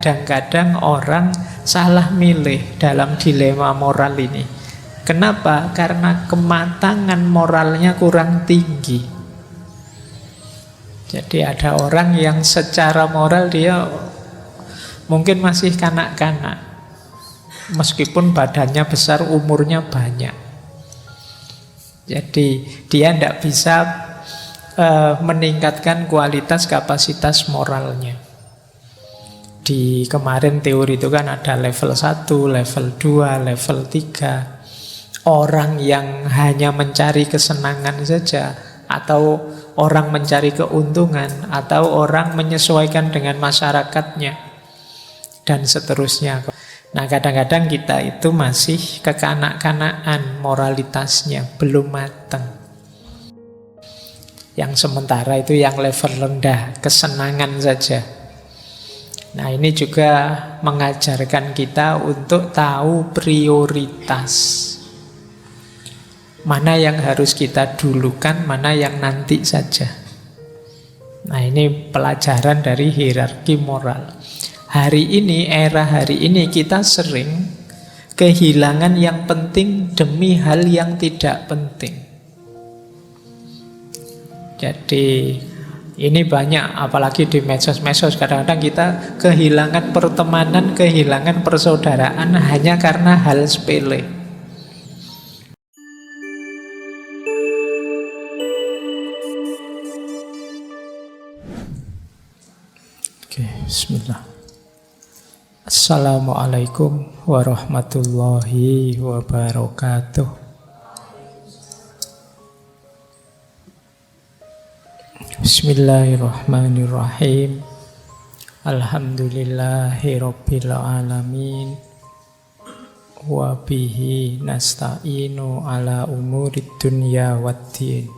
kadang-kadang orang salah milih dalam dilema moral ini. Kenapa? Karena kematangan moralnya kurang tinggi. Jadi ada orang yang secara moral dia mungkin masih kanak-kanak, meskipun badannya besar, umurnya banyak. Jadi dia tidak bisa meningkatkan kualitas kapasitas moralnya. Di kemarin teori itu kan ada level 1, level 2, level 3. Orang yang hanya mencari kesenangan saja, atau orang mencari keuntungan, atau orang menyesuaikan dengan masyarakatnya, dan seterusnya. Nah, kadang-kadang kita itu masih kekanak-kanakan moralitasnya, belum matang. Yang sementara itu yang level rendah, kesenangan saja. Nah, ini juga mengajarkan kita untuk tahu prioritas. Mana yang harus kita dulukan, mana yang nanti saja. Nah, ini pelajaran dari hierarki moral. Hari ini, era hari ini kita sering kehilangan yang penting demi hal yang tidak penting. Jadi ini banyak, apalagi di medsos-medsos, kadang-kadang kita kehilangan pertemanan, kehilangan persaudaraan hanya karena hal sepele. Oke, bismillah. Assalamualaikum warahmatullahi wabarakatuh. Bismillahirrahmanirrahim. Alhamdulillahi rabbil alamin. Wa bihi nasta'inu ala umurid dunya waddin.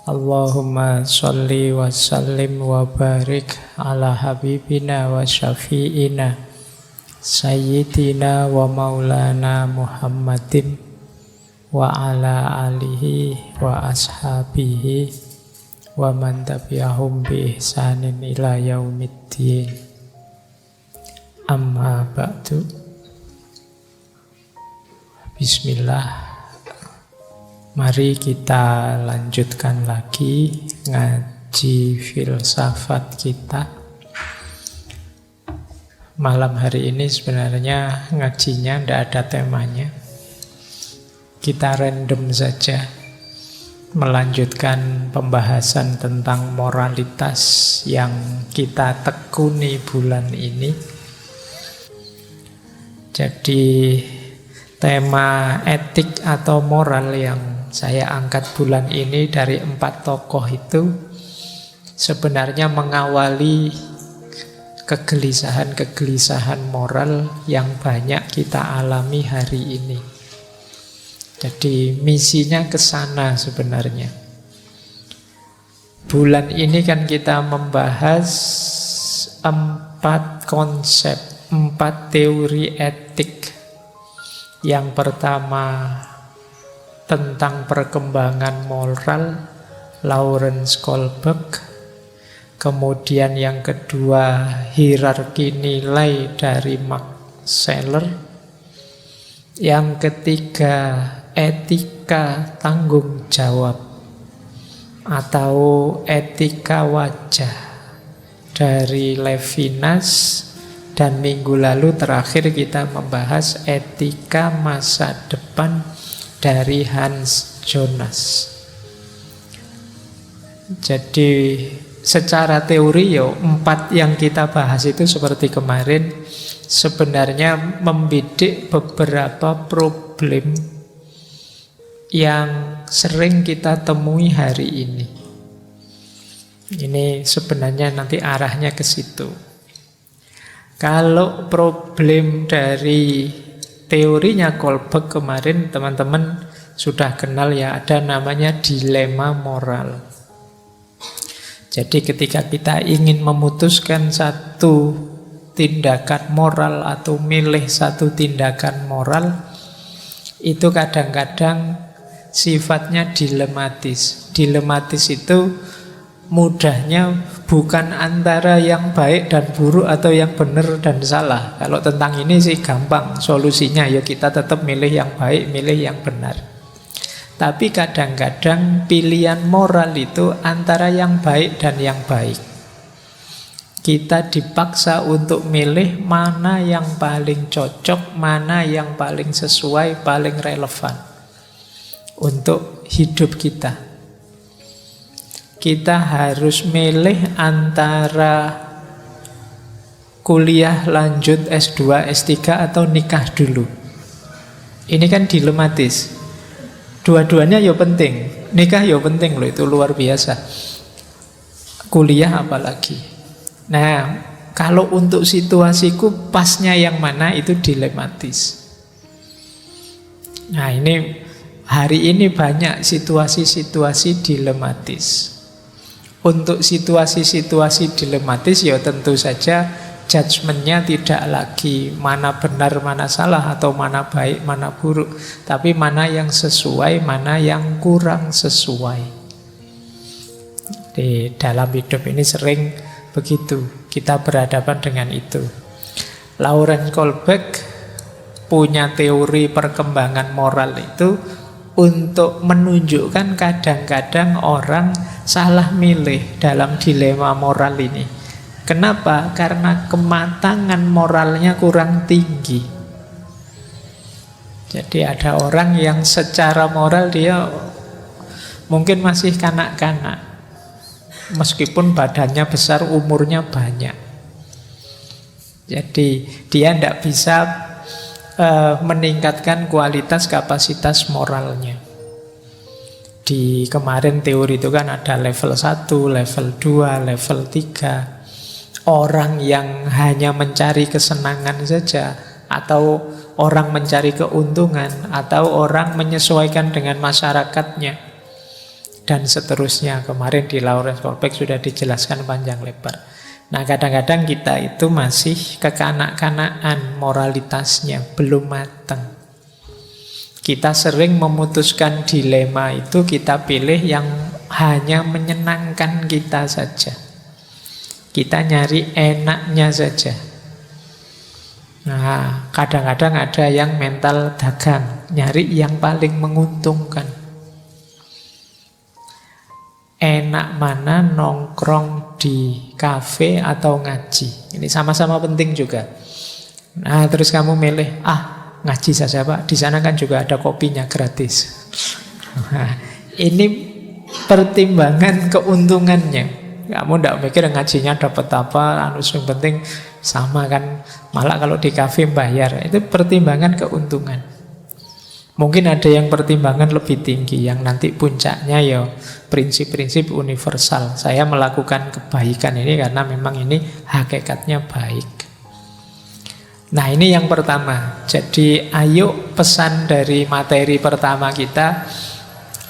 Allahumma sholli wa sallim wa barik ala habibina wa syafi'ina sayyidina wa maulana Muhammadin wa ala alihi wa ashabihi wa man tabi'ahum bi ihsanin ila yaumiddin. Amma ba'du. Bismillah. Mari kita lanjutkan lagi ngaji filsafat kita. Malam hari ini sebenarnya ngajinya tidak ada temanya. Kita random saja melanjutkan pembahasan tentang moralitas yang kita tekuni bulan ini. Jadi tema etik atau moral yang saya angkat bulan ini dari 4 tokoh itu sebenarnya mengawali kegelisahan-kegelisahan moral yang banyak kita alami hari ini. Jadi misinya ke sana sebenarnya. Bulan ini kan kita membahas 4 konsep, 4 teori etik. Yang pertama tentang perkembangan moral, Lawrence Kohlberg. Kemudian yang kedua, hierarki nilai dari Max Scheler. Yang ketiga, etika tanggung jawab atau etika wajah dari Levinas. Dan minggu lalu terakhir kita membahas etika masa depan dari Hans Jonas. Jadi secara teori 4 yang kita bahas itu seperti kemarin sebenarnya membidik beberapa problem yang sering kita temui hari ini. Ini sebenarnya nanti arahnya ke situ. Kalau problem dari teorinya Kohlberg kemarin teman-teman sudah kenal ya, ada namanya dilema moral. Jadi ketika kita ingin memutuskan satu tindakan moral atau milih satu tindakan moral, itu kadang-kadang sifatnya dilematis. Dilematis itu mudahnya bukan antara yang baik dan buruk atau yang benar dan salah. Kalau tentang ini sih gampang solusinya, ya kita tetap milih yang baik, milih yang benar. Tapi kadang-kadang pilihan moral itu antara yang baik dan yang baik. Kita dipaksa untuk milih mana yang paling cocok, mana yang paling sesuai, paling relevan untuk hidup kita. Kita harus milih antara kuliah lanjut S2, S3 atau nikah dulu. Ini kan dilematis. Dua-duanya ya penting. Nikah ya penting loh, itu luar biasa. Kuliah apalagi. Nah, kalau untuk situasiku pasnya yang mana itu dilematis. Nah, ini hari ini banyak situasi-situasi dilematis. Untuk situasi-situasi dilematis ya tentu saja judgementnya tidak lagi mana benar, mana salah, atau mana baik, mana buruk, tapi mana yang sesuai, mana yang kurang sesuai. Di dalam hidup ini sering begitu, kita berhadapan dengan itu. Lawrence Kohlberg punya teori perkembangan moral itu untuk menunjukkan kadang-kadang orang salah milih dalam dilema moral ini. Kenapa? Karena kematangan moralnya kurang tinggi. Jadi ada orang yang secara moral dia mungkin masih kanak-kanak, meskipun badannya besar, umurnya banyak. Jadi dia tidak bisa meningkatkan kualitas kapasitas moralnya. Di kemarin teori itu kan ada level 1, level 2, level 3. Orang yang hanya mencari kesenangan saja, atau orang mencari keuntungan, atau orang menyesuaikan dengan masyarakatnya, dan seterusnya. Kemarin di Lawrence Kohlberg sudah dijelaskan panjang lebar. Nah, kadang-kadang kita itu masih kekanak-kanakan moralitasnya, belum matang. Kita sering memutuskan dilema itu, kita pilih yang hanya menyenangkan kita saja. Kita nyari enaknya saja. Nah, kadang-kadang ada yang mental dagang, nyari yang paling menguntungkan. Enak mana nongkrong di kafe atau ngaji? Ini sama-sama penting juga. Nah, terus kamu milih, ngaji saja Pak, di sana kan juga ada kopinya gratis. Nah, ini pertimbangan keuntungannya. Kamu tidak mikir ngajinya dapat apa, yang penting sama kan. Malah kalau di kafe bayar, itu pertimbangan keuntungan. Mungkin ada yang pertimbangan lebih tinggi, yang nanti puncaknya ya prinsip-prinsip universal. Saya melakukan kebaikan ini karena memang ini hakikatnya baik. Nah, ini yang pertama. Jadi ayo, pesan dari materi pertama kita,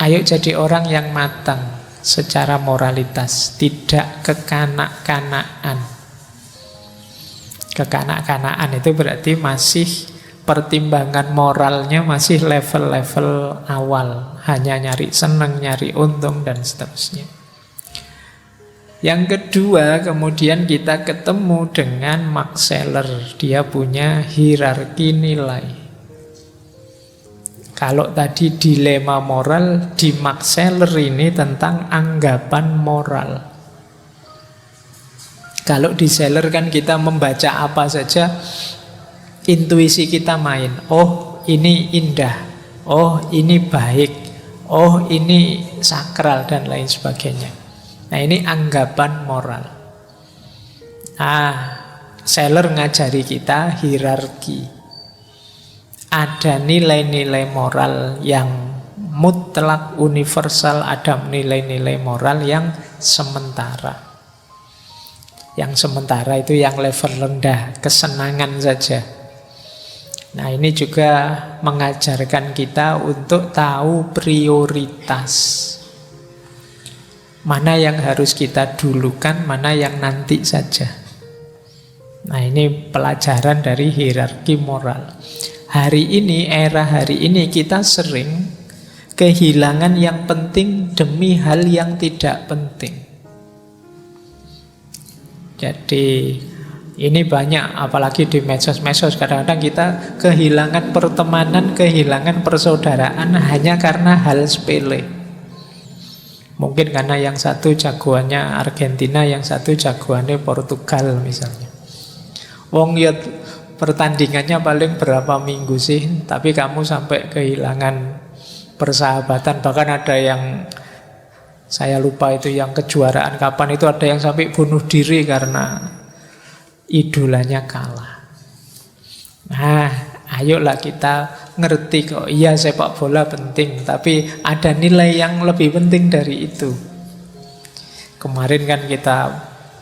ayo jadi orang yang matang secara moralitas, tidak kekanak-kanaan. Kekanak-kanaan itu berarti masih pertimbangan moralnya masih level-level awal, hanya nyari seneng, nyari untung, dan seterusnya. Yang kedua, kemudian kita ketemu dengan Max Scheler. Dia punya hierarki nilai. Kalau tadi dilema moral, di Max Scheler ini tentang anggapan moral. Kalau di Scheler kan kita membaca apa saja, intuisi kita main. Oh, ini indah. Oh, ini baik. Oh, ini sakral, dan lain sebagainya. Nah, ini anggapan moral. Scheler ngajari kita hierarki. Ada nilai-nilai moral yang mutlak universal, ada nilai-nilai moral yang sementara. Yang sementara itu yang level rendah, kesenangan saja. Nah, ini juga mengajarkan kita untuk tahu prioritas. Mana yang harus kita dulukan, mana yang nanti saja. Nah, ini pelajaran dari hierarki moral. Hari ini, era hari ini, kita sering kehilangan yang penting demi hal yang tidak penting. Jadi ini banyak, apalagi di medsos-medsos, kadang-kadang kita kehilangan pertemanan, kehilangan persaudaraan hanya karena hal sepele. Mungkin karena yang satu jagoannya Argentina, yang satu jagoannya Portugal misalnya. Wong ya pertandingannya paling berapa minggu sih, tapi kamu sampai kehilangan persahabatan. Bahkan ada yang, saya lupa itu yang kejuaraan kapan itu, ada yang sampai bunuh diri karena idolanya kalah. Nah, ayolah kita ngerti kok, iya sepak bola penting, tapi ada nilai yang lebih penting dari itu. Kemarin kan kita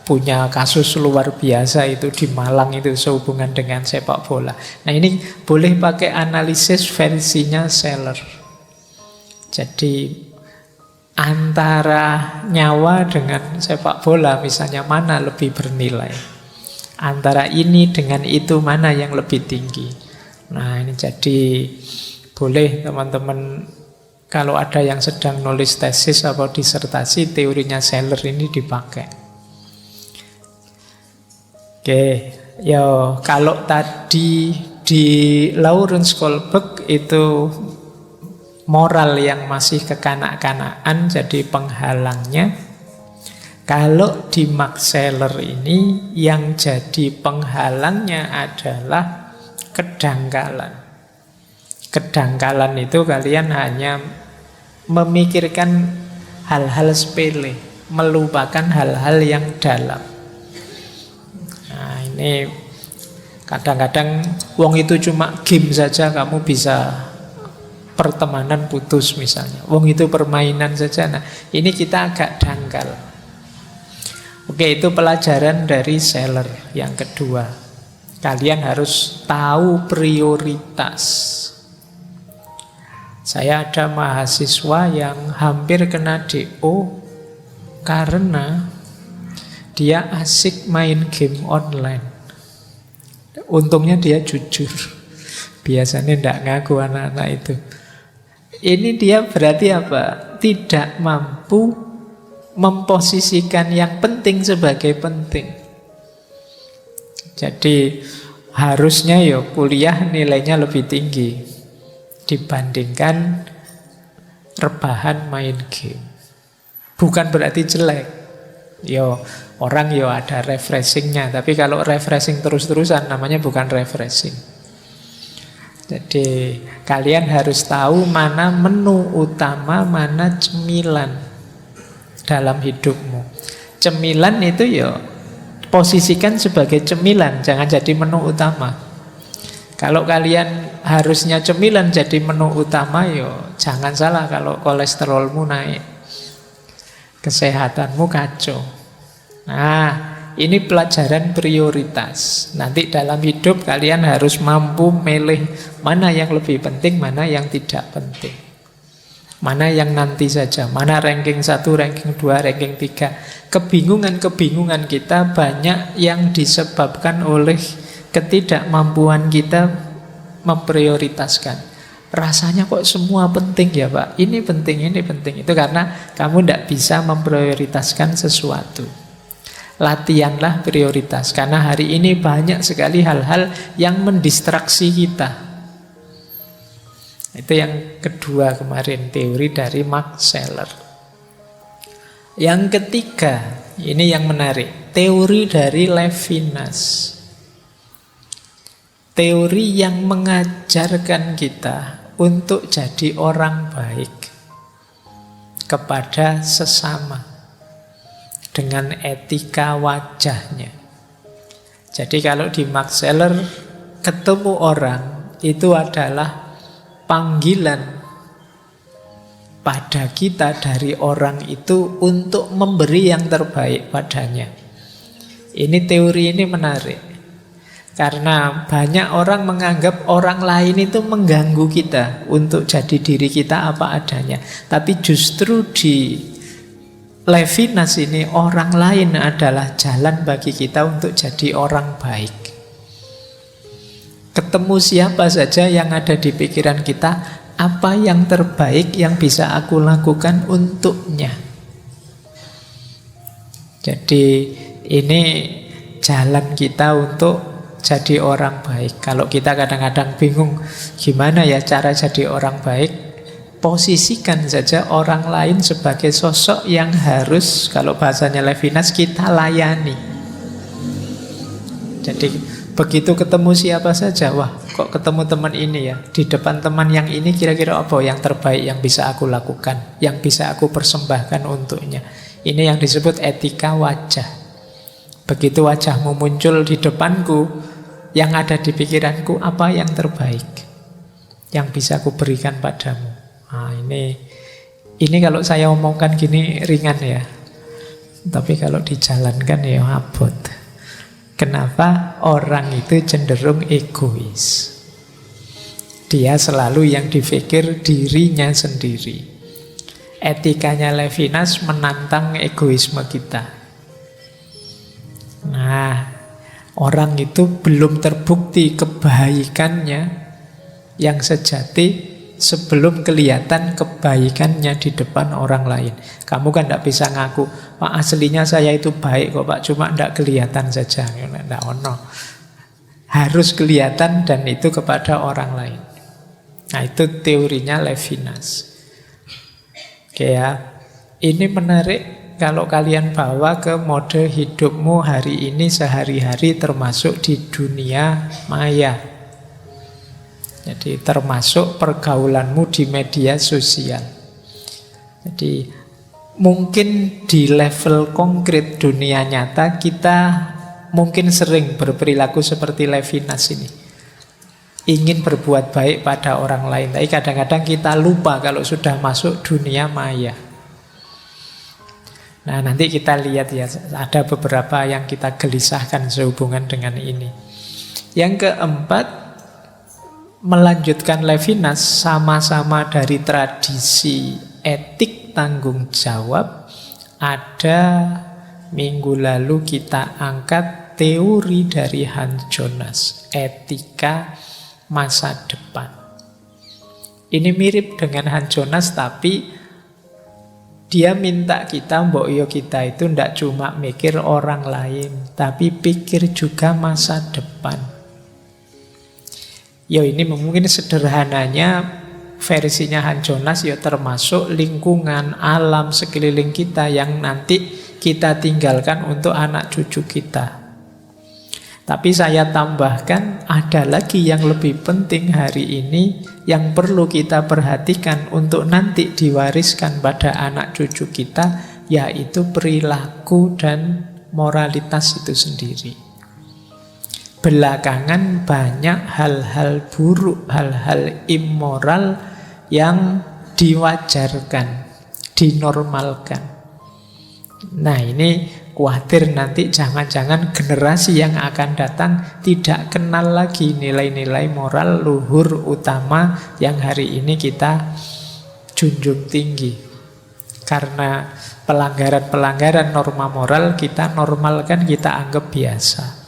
punya kasus luar biasa itu di Malang itu sehubungan dengan sepak bola. Nah ini boleh pakai analisis versinya Seller. Jadi antara nyawa dengan sepak bola misalnya mana lebih bernilai? Antara ini dengan itu mana yang lebih tinggi? Nah ini jadi boleh teman-teman kalau ada yang sedang nulis tesis atau disertasi, teorinya Seller ini dipakai. Oke, ya kalau tadi di Lawrence Kohlberg itu moral yang masih kekanak-kanakan jadi penghalangnya. Kalau di Max Scheler ini yang jadi penghalangnya adalah kedangkalan. Kedangkalan itu kalian hanya memikirkan hal-hal sepele, melupakan hal-hal yang dalam. Nah ini kadang-kadang wong itu cuma game saja kamu bisa pertemanan putus misalnya. Wong itu permainan saja. Nah ini kita agak dangkal. Oke, itu pelajaran dari Scheler. Yang kedua, kalian harus tahu prioritas. Saya ada mahasiswa yang hampir kena DO karena dia asik main game online. Untungnya dia jujur. Biasanya tidak ngaku anak-anak itu. Ini dia berarti apa? Tidak mampu memposisikan yang penting sebagai penting. Jadi harusnya ya kuliah nilainya lebih tinggi dibandingkan rebahan main game. Bukan berarti jelek. Yo orang yo ada refreshingnya, tapi kalau refreshing terus-terusan namanya bukan refreshing. Jadi kalian harus tahu mana menu utama, mana cemilan dalam hidupmu. Cemilan itu ya posisikan sebagai cemilan, jangan jadi menu utama. Kalau kalian harusnya cemilan jadi menu utama, ya jangan salah kalau kolesterolmu naik, kesehatanmu kacau. Nah, ini pelajaran prioritas. Nanti dalam hidup kalian harus mampu milih mana yang lebih penting, mana yang tidak penting. Mana yang nanti saja, mana ranking 1, ranking 2, ranking 3. Kebingungan-kebingungan kita banyak yang disebabkan oleh ketidakmampuan kita memprioritaskan. Rasanya kok semua penting ya Pak, ini penting, ini penting. Itu karena kamu tidak bisa memprioritaskan sesuatu. Latihanlah prioritas, karena hari ini banyak sekali hal-hal yang mendistraksi kita. Itu yang kedua kemarin, teori dari Max Scheler. Yang ketiga, ini yang menarik, teori dari Levinas. Teori yang mengajarkan kita untuk jadi orang baik kepada sesama dengan etika wajahnya. Jadi kalau di Max Scheler ketemu orang itu adalah panggilan pada kita dari orang itu untuk memberi yang terbaik padanya. Ini teori ini menarik. Karena banyak orang menganggap orang lain itu mengganggu kita untuk jadi diri kita apa adanya. Tapi justru di Levinas ini orang lain adalah jalan bagi kita untuk jadi orang baik. Ketemu siapa saja yang ada di pikiran kita, apa yang terbaik yang bisa aku lakukan untuknya. Jadi ini jalan kita untuk jadi orang baik. Kalau kita kadang-kadang bingung gimana ya cara jadi orang baik, posisikan saja orang lain sebagai sosok yang harus, kalau bahasanya Levinas, kita layani. Jadi begitu ketemu siapa saja, wah kok ketemu teman ini ya, di depan teman yang ini kira-kira apa yang terbaik yang bisa aku lakukan, yang bisa aku persembahkan untuknya. Ini yang disebut etika wajah. Begitu wajahmu muncul di depanku, yang ada di pikiranku apa yang terbaik yang bisa aku berikan padamu. Nah, ini kalau saya omongkan gini ringan ya, tapi kalau dijalankan ya abot. Kenapa orang itu cenderung egois? Dia selalu yang dipikir dirinya sendiri. Etikanya Levinas menantang egoisme kita. Nah, orang itu belum terbukti kebaikannya yang sejati sebelum kelihatan kebaikannya di depan orang lain. Kamu kan tidak bisa ngaku, Pak aslinya saya itu baik kok Pak, cuma tidak kelihatan saja. Tidak ono. Harus kelihatan dan itu kepada orang lain. Nah itu teorinya Levinas. Oke ya, ini menarik kalau kalian bawa ke mode hidupmu hari ini sehari-hari termasuk di dunia maya. Jadi termasuk pergaulanmu di media sosial. Jadi mungkin di level konkret dunia nyata kita mungkin sering berperilaku seperti Levinas ini. Ingin berbuat baik pada orang lain. Tapi kadang-kadang kita lupa kalau sudah masuk dunia maya. Nah nanti kita lihat ya, ada beberapa yang kita gelisahkan sehubungan dengan ini. Yang keempat, melanjutkan Levinas, sama-sama dari tradisi etik tanggung jawab. Ada minggu lalu kita angkat teori dari Hans Jonas, etika masa depan. Ini mirip dengan Hans Jonas, tapi dia minta kita, mbok yo kita itu ndak cuma mikir orang lain, tapi pikir juga masa depan. Ya ini mungkin sederhananya versinya Hans Jonas ya termasuk lingkungan alam sekeliling kita yang nanti kita tinggalkan untuk anak cucu kita. Tapi saya tambahkan ada lagi yang lebih penting hari ini yang perlu kita perhatikan untuk nanti diwariskan pada anak cucu kita, yaitu perilaku dan moralitas itu sendiri. Belakangan banyak hal-hal buruk, hal-hal immoral yang diwajarkan, dinormalkan. Nah ini khawatir nanti jangan-jangan generasi yang akan datang tidak kenal lagi nilai-nilai moral luhur utama yang hari ini kita junjung tinggi. Karena pelanggaran-pelanggaran norma moral kita normalkan, kita anggap biasa.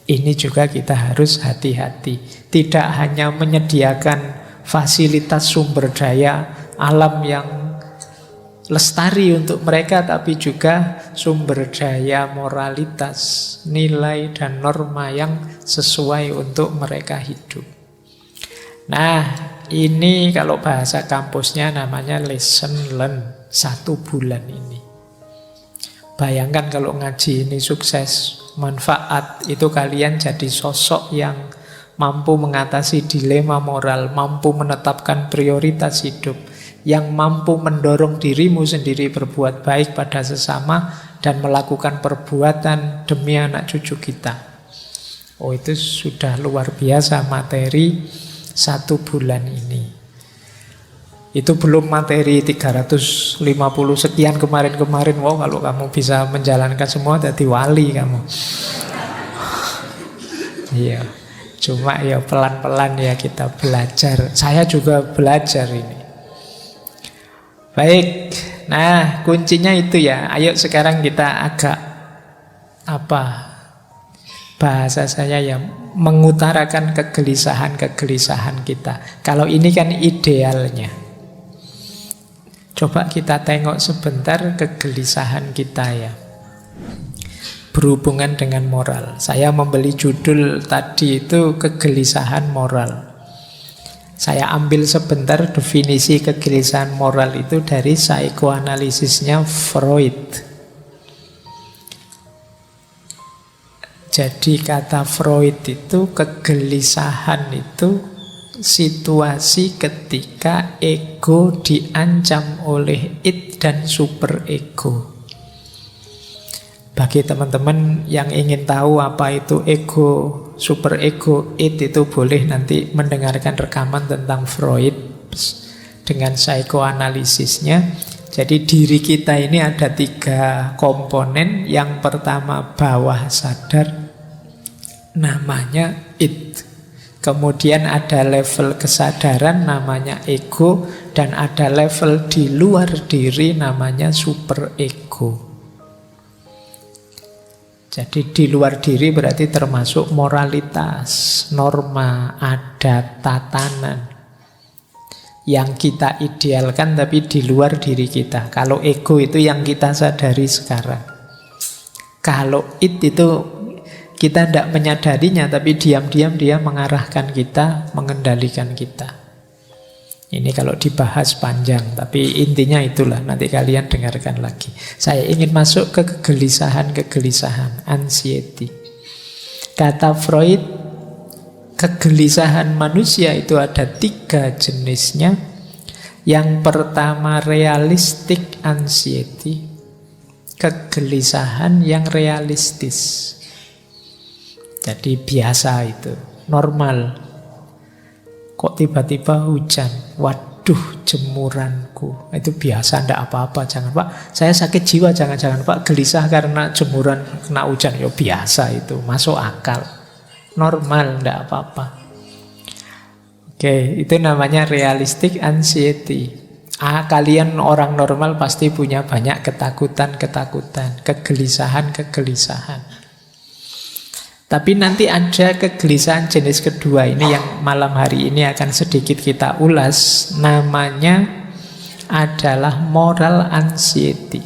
Ini juga kita harus hati-hati. Tidak hanya menyediakan fasilitas sumber daya alam yang lestari untuk mereka, tapi juga sumber daya moralitas, nilai dan norma yang sesuai untuk mereka hidup. Nah, ini kalau bahasa kampusnya namanya lesson learn 1 bulan ini. Bayangkan kalau ngaji ini sukses, manfaat itu kalian jadi sosok yang mampu mengatasi dilema moral, mampu menetapkan prioritas hidup, yang mampu mendorong dirimu sendiri berbuat baik pada sesama dan melakukan perbuatan demi anak cucu kita. Oh itu sudah luar biasa materi 1 bulan ini. Itu belum materi 350 sekian kemarin-kemarin. Wow, kalau kamu bisa menjalankan semua jadi wali kamu. Iya. Cuma ya pelan-pelan ya kita belajar. Saya juga belajar ini. Baik. Nah, kuncinya itu ya. Ayo sekarang kita agak bahasa saya ya, mengutarakan kegelisahan-kegelisahan kita. Kalau ini kan idealnya. Coba kita tengok sebentar kegelisahan kita ya. berhubungan dengan moral. Saya membeli judul tadi itu kegelisahan moral. Saya ambil sebentar definisi kegelisahan moral itu dari psikoanalisisnya Freud. Jadi kata Freud itu kegelisahan itu situasi ketika ego diancam oleh id dan superego. Bagi teman-teman yang ingin tahu apa itu ego, superego, id itu boleh nanti mendengarkan rekaman tentang Freud dengan psikoanalisisnya. Jadi diri kita ini ada 3 komponen. Yang pertama bawah sadar, namanya id. Kemudian ada level kesadaran namanya ego, dan ada level di luar diri namanya superego. Jadi di luar diri berarti termasuk moralitas, norma, adat, tatanan yang kita idealkan tapi di luar diri kita. Kalau ego itu yang kita sadari sekarang. Kalau id itu kita tidak menyadarinya, tapi diam-diam dia mengarahkan kita, mengendalikan kita. Ini kalau dibahas panjang, tapi intinya itulah, nanti kalian dengarkan lagi. Saya ingin masuk ke kegelisahan, anxiety. Kata Freud, kegelisahan manusia itu ada 3 jenisnya. Yang pertama realistic anxiety, kegelisahan yang realistis. Jadi biasa itu, normal. Kok tiba-tiba hujan? Waduh, jemuranku. Itu biasa, ndak apa-apa. Jangan, Pak, saya sakit jiwa. Jangan-jangan, Pak, gelisah karena jemuran kena hujan. Ya biasa itu, masuk akal. Normal, ndak apa-apa. Oke, itu namanya realistic anxiety. Kalian orang normal pasti punya banyak ketakutan-ketakutan, kegelisahan-kegelisahan. Tapi nanti ada kegelisahan jenis kedua, ini yang malam hari ini akan sedikit kita ulas. Namanya adalah moral anxiety,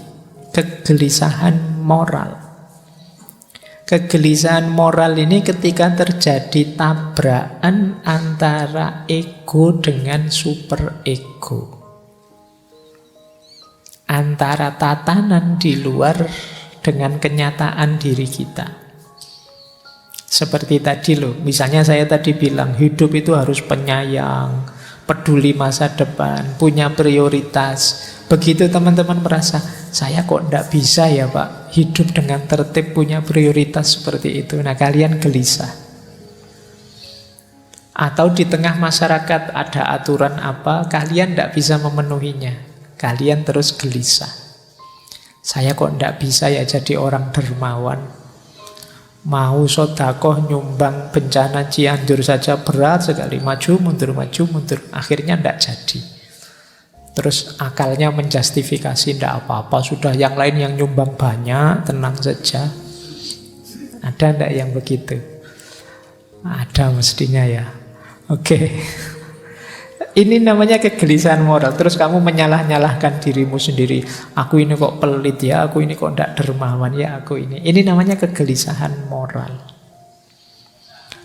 kegelisahan moral. Kegelisahan moral ini ketika terjadi tabrakan antara ego dengan superego, antara tatanan di luar dengan kenyataan diri kita. Seperti tadi loh, misalnya saya tadi bilang hidup itu harus penyayang, peduli masa depan, punya prioritas. Begitu teman-teman merasa, saya kok tidak bisa ya Pak, hidup dengan tertib, punya prioritas seperti itu. Nah kalian gelisah. Atau di tengah masyarakat ada aturan apa, kalian tidak bisa memenuhinya. Kalian terus gelisah. Saya kok tidak bisa ya jadi orang dermawan. Mau sodakoh nyumbang bencana Cianjur saja berat sekali. Maju mundur, akhirnya tidak jadi. Terus akalnya menjustifikasi, tidak apa-apa, sudah yang lain yang nyumbang banyak, tenang saja. Ada tidak yang begitu? Ada mestinya ya. Oke. Ini namanya kegelisahan moral. Terus kamu menyalah-nyalahkan dirimu sendiri. Aku ini kok pelit ya, aku ini kok tidak dermawan ya, aku ini. Ini namanya kegelisahan moral.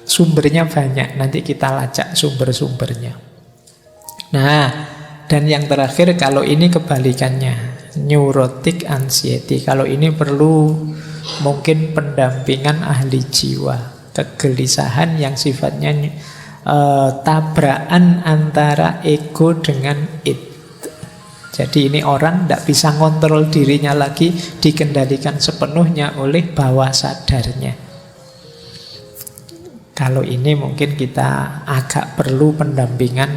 Sumbernya banyak, nanti kita lacak sumber-sumbernya. Nah, dan yang terakhir kalau ini kebalikannya, neurotic anxiety. Kalau ini perlu mungkin pendampingan ahli jiwa. Kegelisahan yang sifatnya tabrakan antara ego dengan id. Jadi ini orang tidak bisa ngontrol dirinya lagi, dikendalikan sepenuhnya oleh bawah sadarnya. Kalau ini mungkin kita agak perlu pendampingan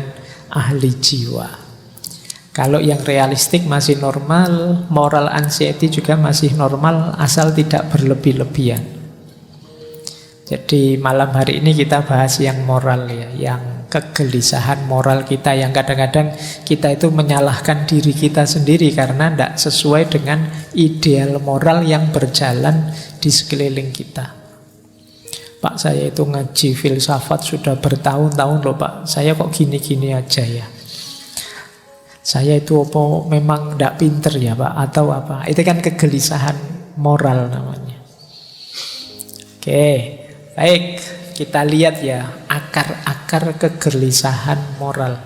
ahli jiwa. Kalau yang realistik masih normal, moral anxiety juga masih normal, asal tidak berlebih-lebihan. Jadi malam hari ini kita bahas yang moral ya, yang kegelisahan moral kita, yang kadang-kadang kita itu menyalahkan diri kita sendiri karena tidak sesuai dengan ideal moral yang berjalan di sekeliling kita. Pak, saya itu ngaji filsafat sudah bertahun-tahun loh Pak, saya kok gini-gini aja ya. Saya itu apa memang tidak pinter ya Pak, atau apa? Itu kan kegelisahan moral namanya. Oke, baik. Kita lihat ya akar-akar kegelisahan moral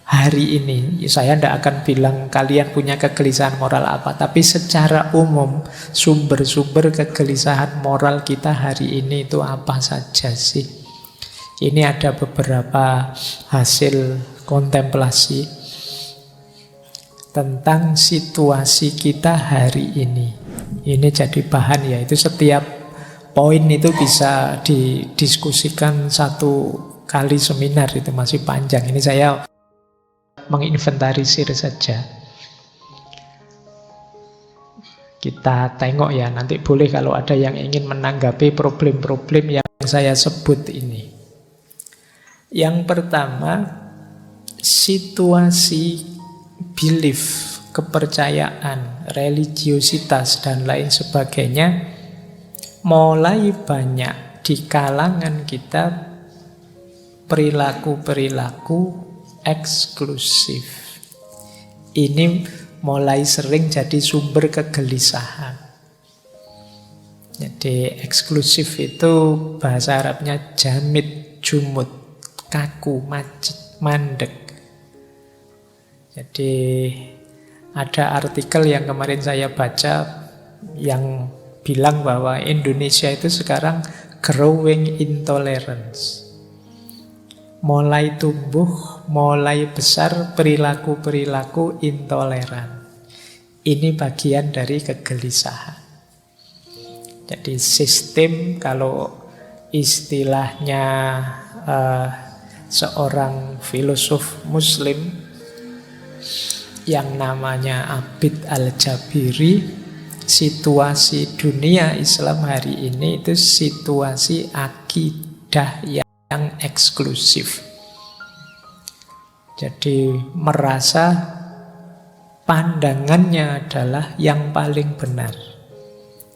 hari ini. Saya tidak akan bilang kalian punya kegelisahan moral apa, tapi secara umum sumber-sumber kegelisahan moral kita hari ini itu apa saja sih? Ini ada beberapa hasil kontemplasi tentang situasi kita hari ini. Ini jadi bahan ya, itu setiap poin itu bisa didiskusikan satu kali seminar, itu masih panjang. Ini saya menginventarisir saja. Kita tengok ya, nanti boleh kalau ada yang ingin menanggapi problem-problem yang saya sebut ini. Yang pertama, situasi belief, kepercayaan, religiositas, dan lain sebagainya mulai banyak di kalangan kita perilaku-perilaku eksklusif. Ini mulai sering jadi sumber kegelisahan. Jadi eksklusif itu bahasa Arabnya jamid, jumud, kaku, macet, mandek. Jadi ada artikel yang kemarin saya baca yang bilang bahwa Indonesia itu sekarang growing intolerance. Mulai tumbuh, mulai besar perilaku-perilaku intoleran. Ini bagian dari kegelisahan. Jadi sistem, kalau istilahnya seorang filosof muslim yang namanya Abid Al-Jabiri, situasi dunia Islam hari ini itu situasi akidah yang eksklusif. Jadi merasa pandangannya adalah yang paling benar.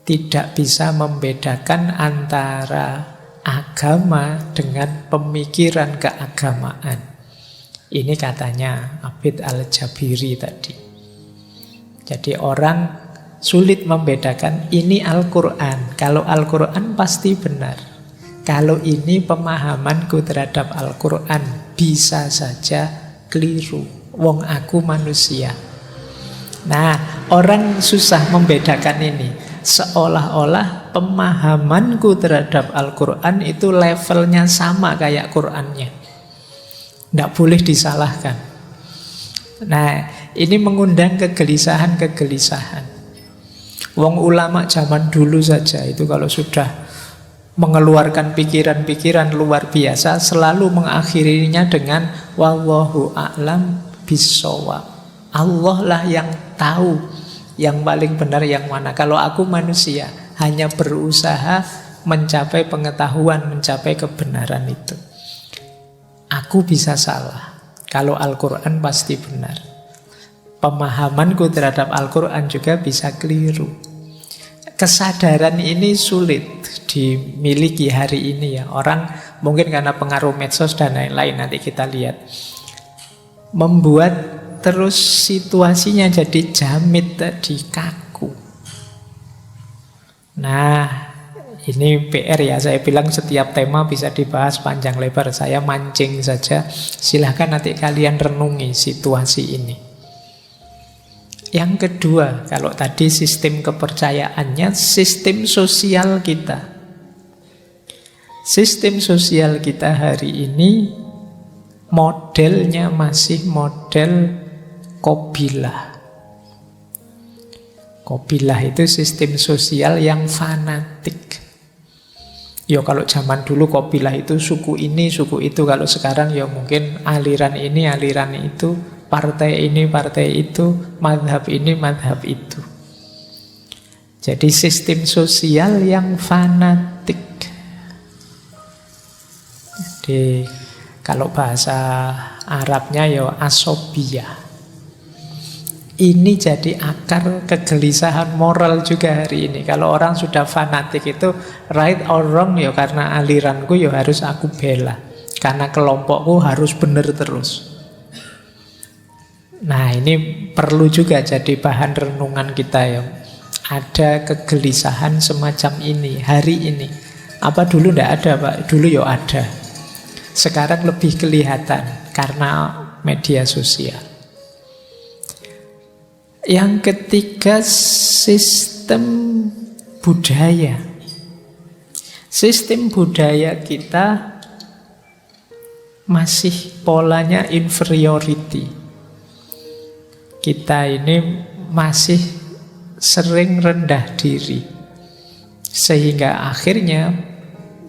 Tidak bisa membedakan antara agama dengan pemikiran keagamaan. Ini katanya Abid Al-Jabiri tadi. Jadi orang sulit membedakan ini Al-Quran. Kalau Al-Quran pasti benar. Kalau ini pemahamanku terhadap Al-Quran bisa saja keliru. Wong aku manusia. Nah, orang susah membedakan ini. Seolah-olah pemahamanku terhadap Al-Quran itu levelnya sama kayak Qurannya. Tidak boleh disalahkan. Nah, ini mengundang kegelisahan-kegelisahan. Wong ulama zaman dulu saja itu kalau sudah mengeluarkan pikiran-pikiran luar biasa selalu mengakhirinya dengan wallahu a'lam bissawab. Allah lah yang tahu yang paling benar yang mana. Kalau aku manusia hanya berusaha mencapai pengetahuan, mencapai kebenaran itu. Aku bisa salah. Kalau Al-Quran pasti benar. Pemahamanku terhadap Al-Quran juga bisa keliru. Kesadaran ini sulit dimiliki hari ini ya. Orang mungkin karena pengaruh medsos dan lain-lain, nanti kita lihat, membuat terus situasinya jadi jamit tadi, kaku. Nah, ini PR ya. Saya bilang setiap tema bisa dibahas panjang lebar. Saya mancing saja. Silahkan nanti kalian renungi situasi ini. Yang kedua, kalau tadi sistem kepercayaannya, sistem sosial kita. Sistem sosial kita hari ini modelnya masih model Qabilah. Qabilah itu sistem sosial yang fanatik. Ya kalau zaman dulu Qabilah itu suku ini, suku itu. Kalau sekarang ya mungkin aliran ini, aliran itu, partai ini, partai itu, mazhab ini, mazhab itu. Jadi sistem sosial yang fanatik. Jadi kalau bahasa Arabnya ya asobiyah. Ini jadi akar kegelisahan moral juga hari ini. Kalau orang sudah fanatik itu right or wrong ya karena aliranku ya harus aku bela. Karena kelompokku harus benar terus. Nah ini perlu juga jadi bahan renungan kita ya. Ada kegelisahan semacam ini hari ini. Apa dulu ndak ada, Pak? Dulu ya ada. Sekarang lebih kelihatan karena media sosial. Yang ketiga, sistem budaya. Sistem budaya kita masih polanya inferiority. Kita ini masih sering rendah diri. Sehingga akhirnya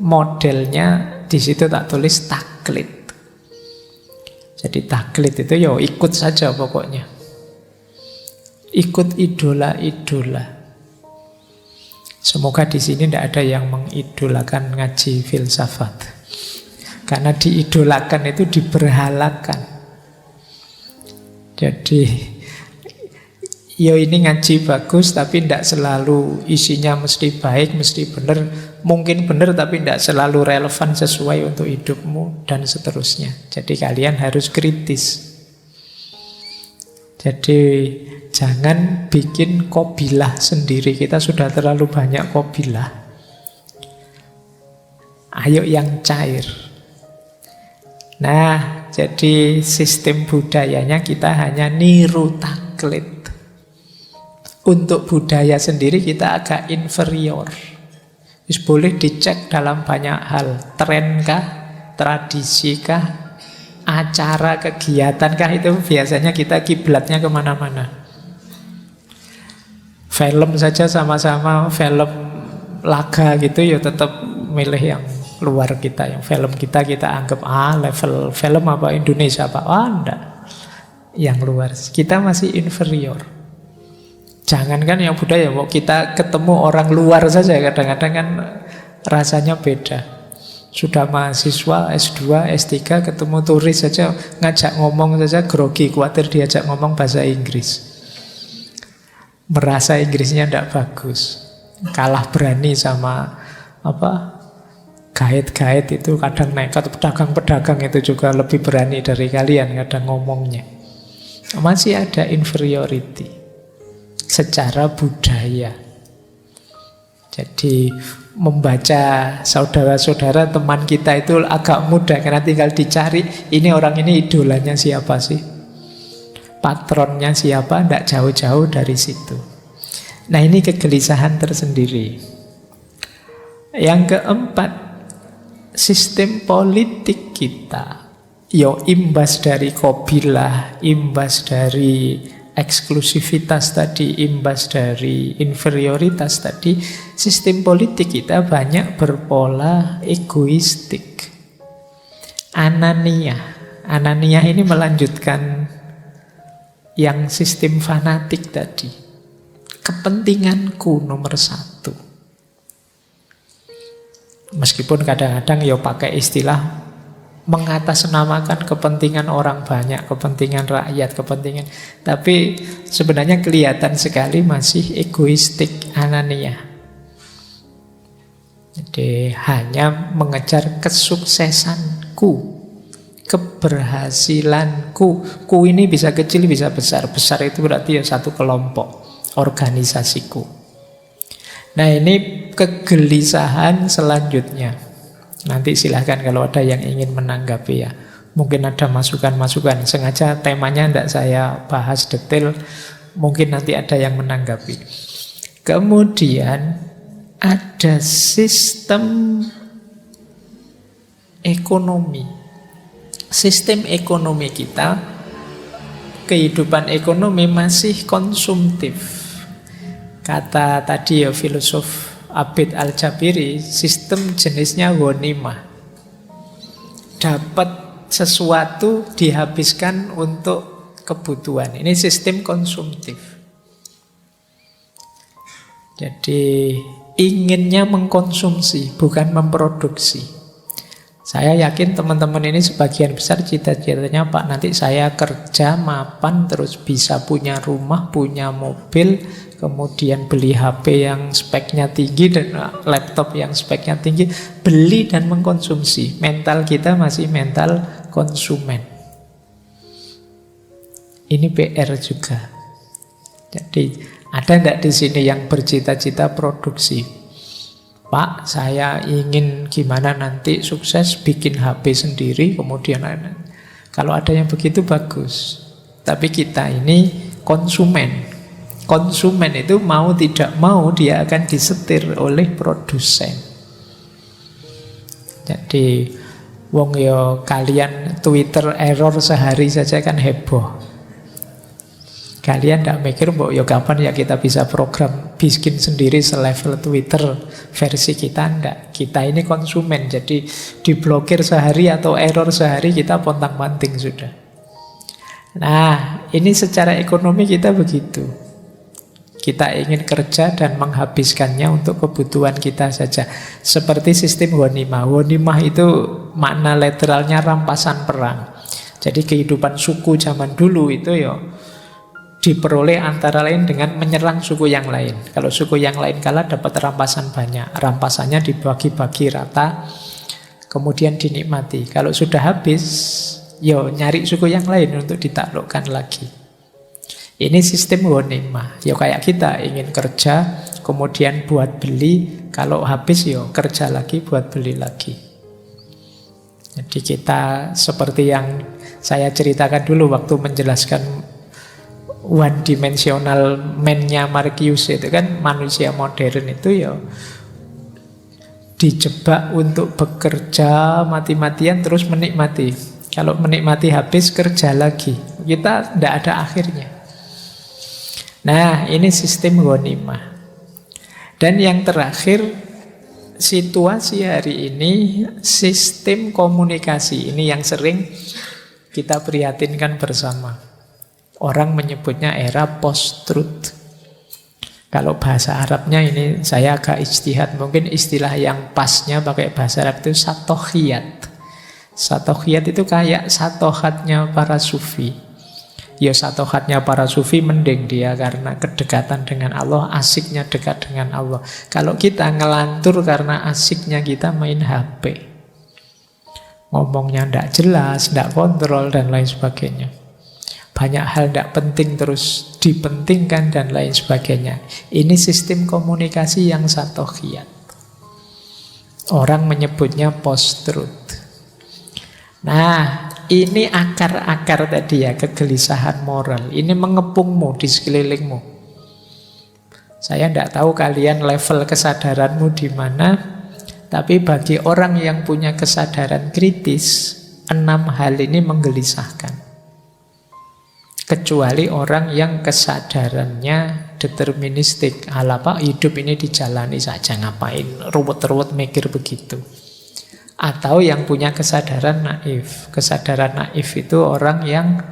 modelnya di situ tak tulis taklid. Jadi taklid itu ya ikut saja pokoknya. Ikut idola-idola. Semoga di sini tidak ada yang mengidolakan ngaji filsafat. Karena diidolakan itu diberhalakan. Jadi ya ini ngaji bagus tapi tidak selalu isinya mesti baik, mesti benar. Mungkin benar tapi tidak selalu relevan sesuai untuk hidupmu dan seterusnya. Jadi kalian harus kritis. Jadi jangan bikin kobilah sendiri. Kita sudah terlalu banyak kobilah. Ayo yang cair. Nah, jadi sistem budayanya kita hanya niru taklid. Untuk budaya sendiri kita agak inferior. Boleh dicek dalam banyak hal. Trenkah? Tradisikah? Acara, kegiatankah? Itu biasanya kita kiblatnya kemana-mana. Film saja sama-sama film laga gitu ya tetap milih yang luar kita. Yang film kita anggap level film apa Indonesia apa. Enggak. Yang luar. Kita masih inferior. Jangankan yang budaya, mau kita ketemu orang luar saja kadang-kadang kan rasanya beda. Sudah mahasiswa S2, S3 ketemu turis saja ngajak ngomong saja grogi, khawatir diajak ngomong bahasa Inggris. Merasa Inggrisnya tidak bagus. Kalah berani sama guide-guide itu kadang nekat. Pedagang-pedagang itu juga lebih berani dari kalian kadang ngomongnya. Masih ada inferiority secara budaya. Jadi membaca saudara-saudara teman kita itu agak mudah karena tinggal dicari ini orang ini idolanya siapa sih, patronnya siapa, tidak jauh-jauh dari situ. Nah ini kegelisahan tersendiri. Yang keempat, sistem politik kita yo imbas dari kobilah, imbas dari eksklusivitas tadi, imbas dari inferioritas tadi. Sistem politik kita banyak berpola egoistik. Anania ini melanjutkan yang sistem fanatik tadi. Kepentinganku nomor satu. Meskipun kadang-kadang ya pakai istilah mengatasnamakan kepentingan orang banyak, kepentingan rakyat, tapi sebenarnya kelihatan sekali masih egoistik, anania. Jadi hanya mengejar kesuksesanku, keberhasilanku. Ku ini bisa kecil, bisa besar. Besar itu berarti ya satu kelompok, organisasiku. Nah ini kegelisahan selanjutnya. Nanti silahkan kalau ada yang ingin menanggapi ya. Mungkin ada masukan-masukan. Sengaja temanya tidak saya bahas detail. Mungkin nanti ada yang menanggapi. Kemudian ada sistem ekonomi. Sistem ekonomi kita, kehidupan ekonomi masih konsumtif. Kata tadi ya filosof Abid Al-Jabiri, sistem jenisnya ghanimah. Dapat sesuatu dihabiskan untuk kebutuhan. Ini sistem konsumtif. Jadi inginnya mengkonsumsi, bukan memproduksi. Saya yakin teman-teman ini sebagian besar cita-citanya Pak nanti saya kerja mapan terus bisa punya rumah, punya mobil, kemudian beli HP yang speknya tinggi dan laptop yang speknya tinggi, beli dan mengkonsumsi. Mental kita masih mental konsumen. Ini PR juga. Jadi ada enggak di sini yang bercita-cita produksi? Pak, saya ingin gimana nanti sukses bikin HP sendiri, kemudian kalau ada yang begitu bagus. Tapi kita ini konsumen. Konsumen itu mau tidak mau dia akan disetir oleh produsen. Jadi wong yo kalian Twitter error sehari saja kan heboh. Kalian tidak mikir mbok yo kapan ya kita bisa program bikin sendiri selevel Twitter versi kita. Enggak. Kita ini konsumen, jadi diblokir sehari atau error sehari kita pontang-panting sudah. Nah, ini secara ekonomi kita begitu. Kita ingin kerja dan menghabiskannya untuk kebutuhan kita saja. Seperti sistem ghanimah. Ghanimah itu makna literalnya rampasan perang. Jadi kehidupan suku zaman dulu itu ya diperoleh antara lain dengan menyerang suku yang lain. Kalau suku yang lain kalah dapat rampasan banyak. Rampasannya dibagi-bagi rata, kemudian dinikmati. Kalau sudah habis, yo nyari suku yang lain untuk ditaklukkan lagi. Ini sistem ghanimah. Yo kayak kita ingin kerja, kemudian buat beli. Kalau habis yo kerja lagi buat beli lagi. Jadi kita seperti yang saya ceritakan dulu waktu menjelaskan one dimensional man-nya Marcuse itu kan, manusia modern itu ya dijebak untuk bekerja mati-matian terus menikmati. Kalau menikmati habis kerja lagi. Kita tidak ada akhirnya. Nah, ini sistem ghanimah. Dan yang terakhir, situasi hari ini sistem komunikasi. Ini yang sering kita prihatinkan bersama. Orang menyebutnya era post-truth. Kalau bahasa Arabnya ini saya agak ijtihad. Mungkin istilah yang pasnya pakai bahasa Arab itu satohiyat. Satohiyat itu kayak satohatnya para sufi. Ya satohatnya para sufi mending dia karena kedekatan dengan Allah, asiknya dekat dengan Allah. Kalau kita ngelantur karena asiknya kita main HP. Ngomongnya tidak jelas, tidak kontrol dan lain sebagainya. Banyak hal tidak penting terus dipentingkan dan lain sebagainya. Ini sistem komunikasi yang satohiyat. Orang menyebutnya post-truth. Nah, ini akar-akar tadi ya, kegelisahan moral. Ini mengepungmu di sekelilingmu. Saya tidak tahu kalian level kesadaranmu di mana, tapi bagi orang yang punya kesadaran kritis, 6 hal ini menggelisahkan. Kecuali orang yang kesadarannya deterministik. Apa hidup ini dijalani saja, ngapain ruwet-ruwet mikir begitu. Atau yang punya kesadaran naif. Kesadaran naif itu orang yang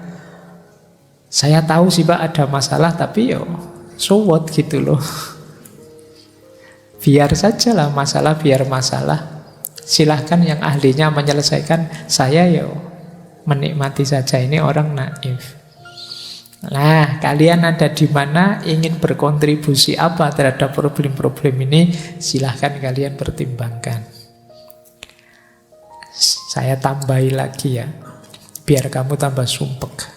saya tahu sih Pak ada masalah, tapi yo so what gitu loh. Biar sajalah masalah, biar masalah. Silahkan yang ahlinya menyelesaikan, saya yo menikmati saja. Ini orang naif. Nah, kalian ada di mana, ingin berkontribusi apa terhadap problem-problem ini, silahkan kalian pertimbangkan. Saya tambahi lagi ya, biar kamu tambah sumpek.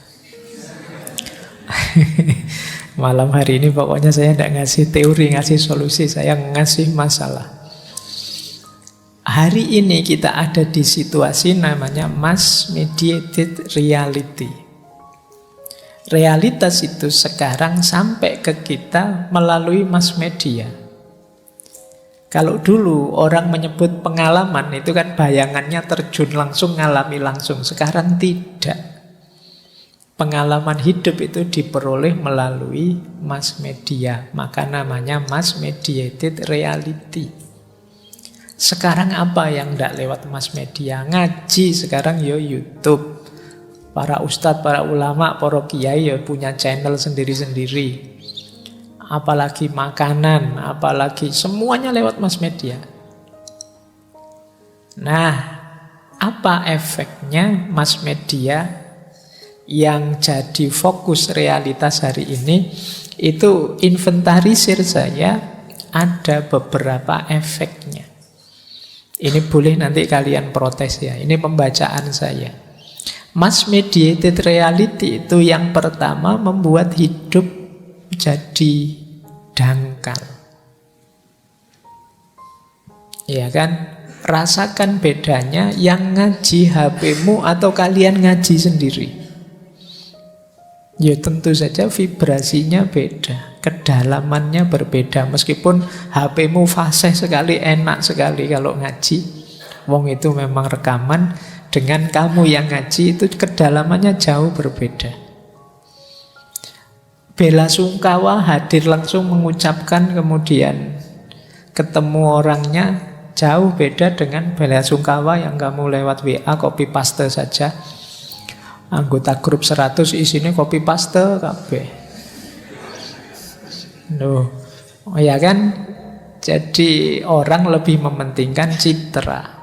Malam hari ini pokoknya saya tidak ngasih teori, ngasih solusi, saya ngasih masalah. Hari ini kita ada di situasi namanya mass mediated reality. Realitas itu sekarang sampai ke kita melalui mass media. Kalau dulu orang menyebut pengalaman itu kan bayangannya terjun langsung, ngalami langsung. Sekarang tidak. Pengalaman hidup itu diperoleh melalui mass media. Maka namanya mass mediated reality. Sekarang apa yang tidak lewat mass media? Ngaji sekarang yo YouTube. Para ustadz, para ulama, para kiai ya punya channel sendiri-sendiri. Apalagi makanan, apalagi semuanya lewat mass media. Nah, apa efeknya mass media yang jadi fokus realitas hari ini? Itu inventarisir saya, ada beberapa efeknya. Ini boleh nanti kalian protes ya, ini pembacaan saya. Mass mediated reality itu yang pertama membuat hidup jadi dangkal. Ya kan? Rasakan bedanya yang ngaji HP-mu atau kalian ngaji sendiri. Ya tentu saja vibrasinya beda, kedalamannya berbeda. Meskipun HP-mu fasih sekali, enak sekali kalau ngaji. Wong itu memang rekaman, dengan kamu yang ngaji itu kedalamannya jauh berbeda. Bela sungkawa hadir langsung mengucapkan, kemudian ketemu orangnya jauh beda dengan bela sungkawa yang kamu lewat WA copy paste saja. Anggota grup 100 isinya copy paste kabeh. Loh, oh ya kan? Jadi orang lebih mementingkan citra.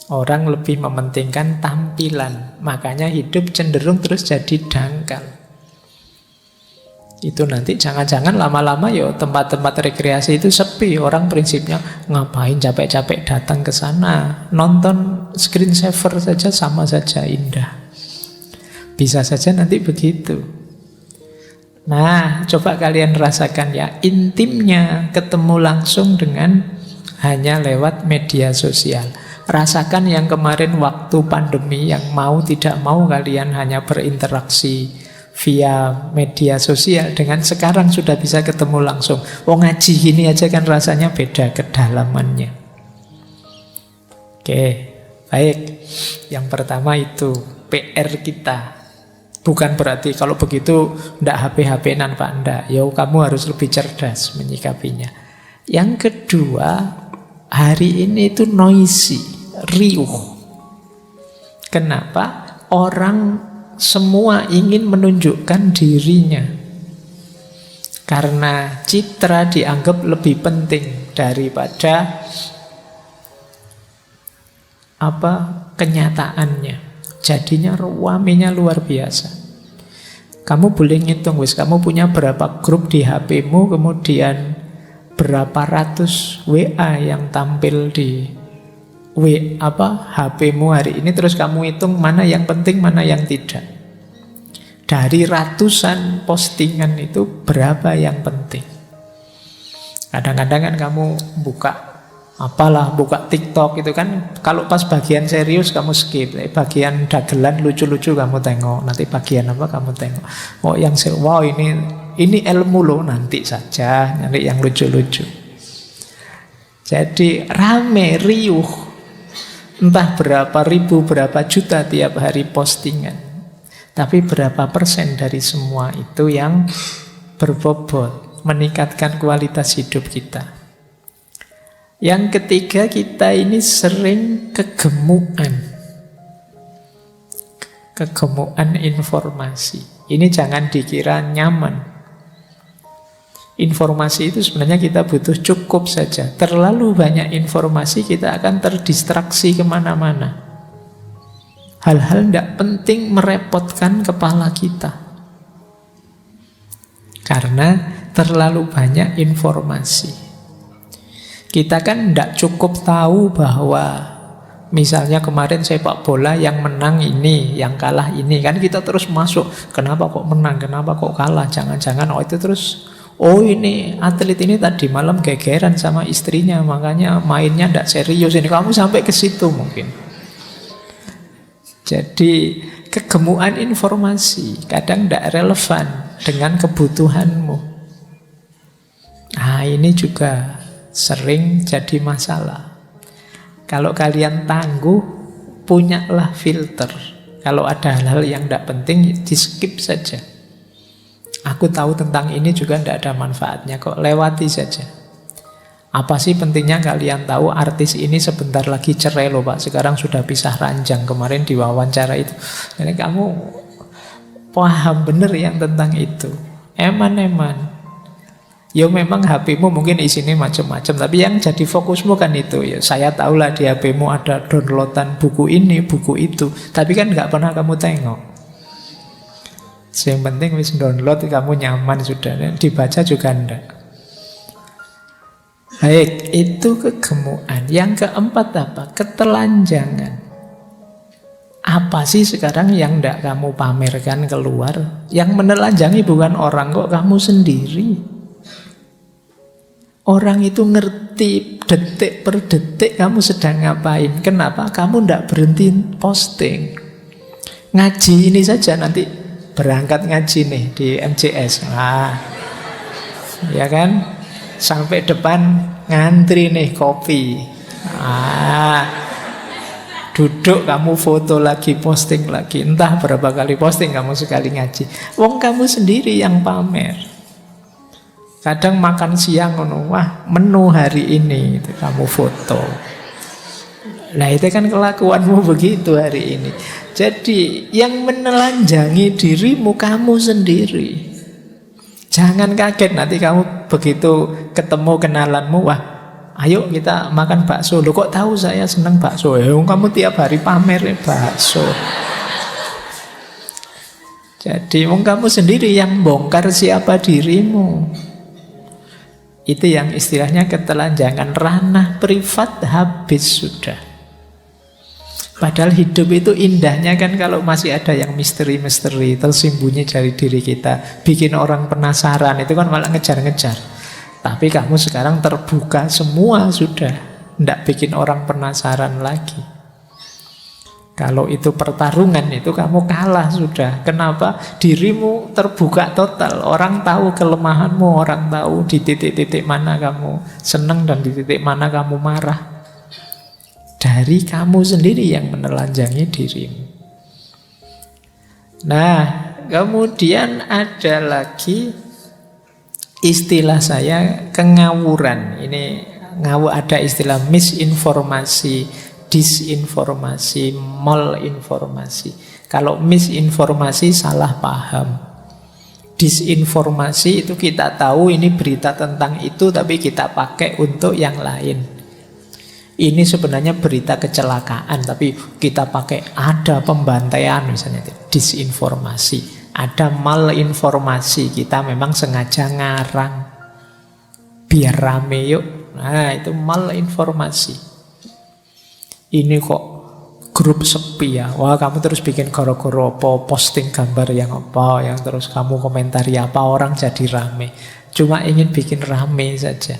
Orang lebih mementingkan tampilan. Makanya hidup cenderung terus jadi dangkal. Itu nanti jangan-jangan lama-lama ya tempat-tempat rekreasi itu sepi. Orang prinsipnya ngapain capek-capek datang ke sana. Nonton screensaver saja sama saja indah. Bisa saja nanti begitu. Nah, coba kalian rasakan ya, intimnya ketemu langsung dengan hanya lewat media sosial. Rasakan yang kemarin waktu pandemi yang mau tidak mau kalian hanya berinteraksi via media sosial, dengan sekarang sudah bisa ketemu langsung. Oh, ngaji gini aja kan rasanya beda kedalamannya. Oke, baik. Yang pertama itu PR kita. Bukan berarti kalau begitu ndak HP-HP-nan Pak, ndak. Ya kamu harus lebih cerdas menyikapinya. Yang kedua, hari ini itu noisy, riuh. Kenapa? Orang semua ingin menunjukkan dirinya. Karena citra dianggap lebih penting daripada kenyataannya. Jadinya ruamenya luar biasa. Kamu boleh ngitung, kamu punya berapa grup di HP-mu, kemudian berapa ratus WA yang tampil di HP-mu hari ini, terus kamu hitung mana yang penting, mana yang tidak. Dari ratusan postingan itu berapa yang penting? Kadang-kadang kan kamu buka TikTok itu kan, kalau pas bagian serius kamu skip, bagian dagelan lucu-lucu kamu tengok, nanti bagian apa kamu tengok. Oh yang wow ini ilmu loh, nanti saja, nanti yang lucu-lucu. Jadi rame, riuh, entah berapa ribu, berapa juta tiap hari postingan. Tapi berapa persen dari semua itu yang berbobot, meningkatkan kualitas hidup kita. Yang ketiga, kita ini sering kegemukan informasi. Ini jangan dikira nyaman. Informasi itu sebenarnya kita butuh cukup saja. Terlalu banyak informasi, kita akan terdistraksi kemana-mana. Hal-hal tidak penting merepotkan kepala kita. Karena terlalu banyak informasi. Kita kan tidak cukup tahu bahwa misalnya kemarin sepak bola yang menang ini, yang kalah ini. Kan kita terus masuk, kenapa kok menang, kenapa kok kalah. Jangan-jangan itu terus, ini atlet ini tadi malam gegeran sama istrinya, makanya mainnya tidak serius. Ini kamu sampai ke situ mungkin. Jadi kegemukan informasi kadang tidak relevan dengan kebutuhanmu. Nah ini juga sering jadi masalah. Kalau kalian tangguh, punyalah filter. Kalau ada hal-hal yang tidak penting, di skip saja. Aku tahu tentang ini juga tidak ada manfaatnya kok, lewati saja. Apa sih pentingnya kalian tahu artis ini sebentar lagi cerai loh Pak, sekarang sudah pisah ranjang, kemarin di wawancara itu. Jadi kamu paham benar yang tentang itu. Eman-eman. Ya memang HP-mu mungkin isinya macam-macam, tapi yang jadi fokusmu kan itu. Ya saya tahulah di HP-mu ada downloadan buku ini, buku itu, tapi kan nggak pernah kamu tengok. Yang penting wis download, kamu nyaman sudah, dibaca juga enggak. Baik, itu kegemukan. Yang keempat apa? Ketelanjangan. Apa sih sekarang yang enggak kamu pamerkan keluar? Yang menelanjangi bukan orang kok, kamu sendiri. Orang itu ngerti detik per detik kamu sedang ngapain. Kenapa? Kamu ndak berhenti posting. Ngaji ini saja nanti berangkat ngaji nih di MCS. Nah, ya kan? Sampai depan ngantri nih kopi. Duduk kamu foto lagi, posting lagi. Entah berapa kali posting kamu sekali ngaji. Wong kamu sendiri yang pamer. Kadang makan siang, wah menu hari ini itu kamu foto. Nah itu kan kelakuanmu begitu hari ini. Jadi yang menelanjangi dirimu kamu sendiri. Jangan kaget nanti kamu begitu ketemu kenalanmu, wah ayo kita makan bakso. Loh kok tahu saya seneng bakso? Kamu tiap hari pamer bakso. Jadi kamu sendiri yang bongkar siapa dirimu. Itu yang istilahnya ketelanjangan, ranah privat habis sudah. Padahal hidup itu indahnya kan kalau masih ada yang misteri-misteri tersembunyi dari diri kita, bikin orang penasaran, itu kan malah ngejar-ngejar. Tapi kamu sekarang terbuka semua sudah, tidak bikin orang penasaran lagi. Kalau itu pertarungan, itu kamu kalah sudah. Kenapa? Dirimu terbuka total. Orang tahu kelemahanmu, orang tahu di titik-titik mana kamu senang dan di titik mana kamu marah. Dari kamu sendiri yang menelanjangi dirimu. Nah, kemudian ada lagi istilah saya kengawuran. Ini ada istilah misinformasi, disinformasi, malinformasi. Kalau misinformasi salah paham. Disinformasi itu kita tahu ini berita tentang itu tapi kita pakai untuk yang lain. Ini sebenarnya berita kecelakaan tapi kita pakai ada pembantaian misalnya. Disinformasi. Ada malinformasi, kita memang sengaja ngarang biar rame yuk. Nah itu malinformasi. Ini kok grup sepi ya. Wah kamu terus bikin goro-goro apa, posting gambar yang apa, yang terus kamu komentari apa, orang jadi rame. Cuma ingin bikin rame saja.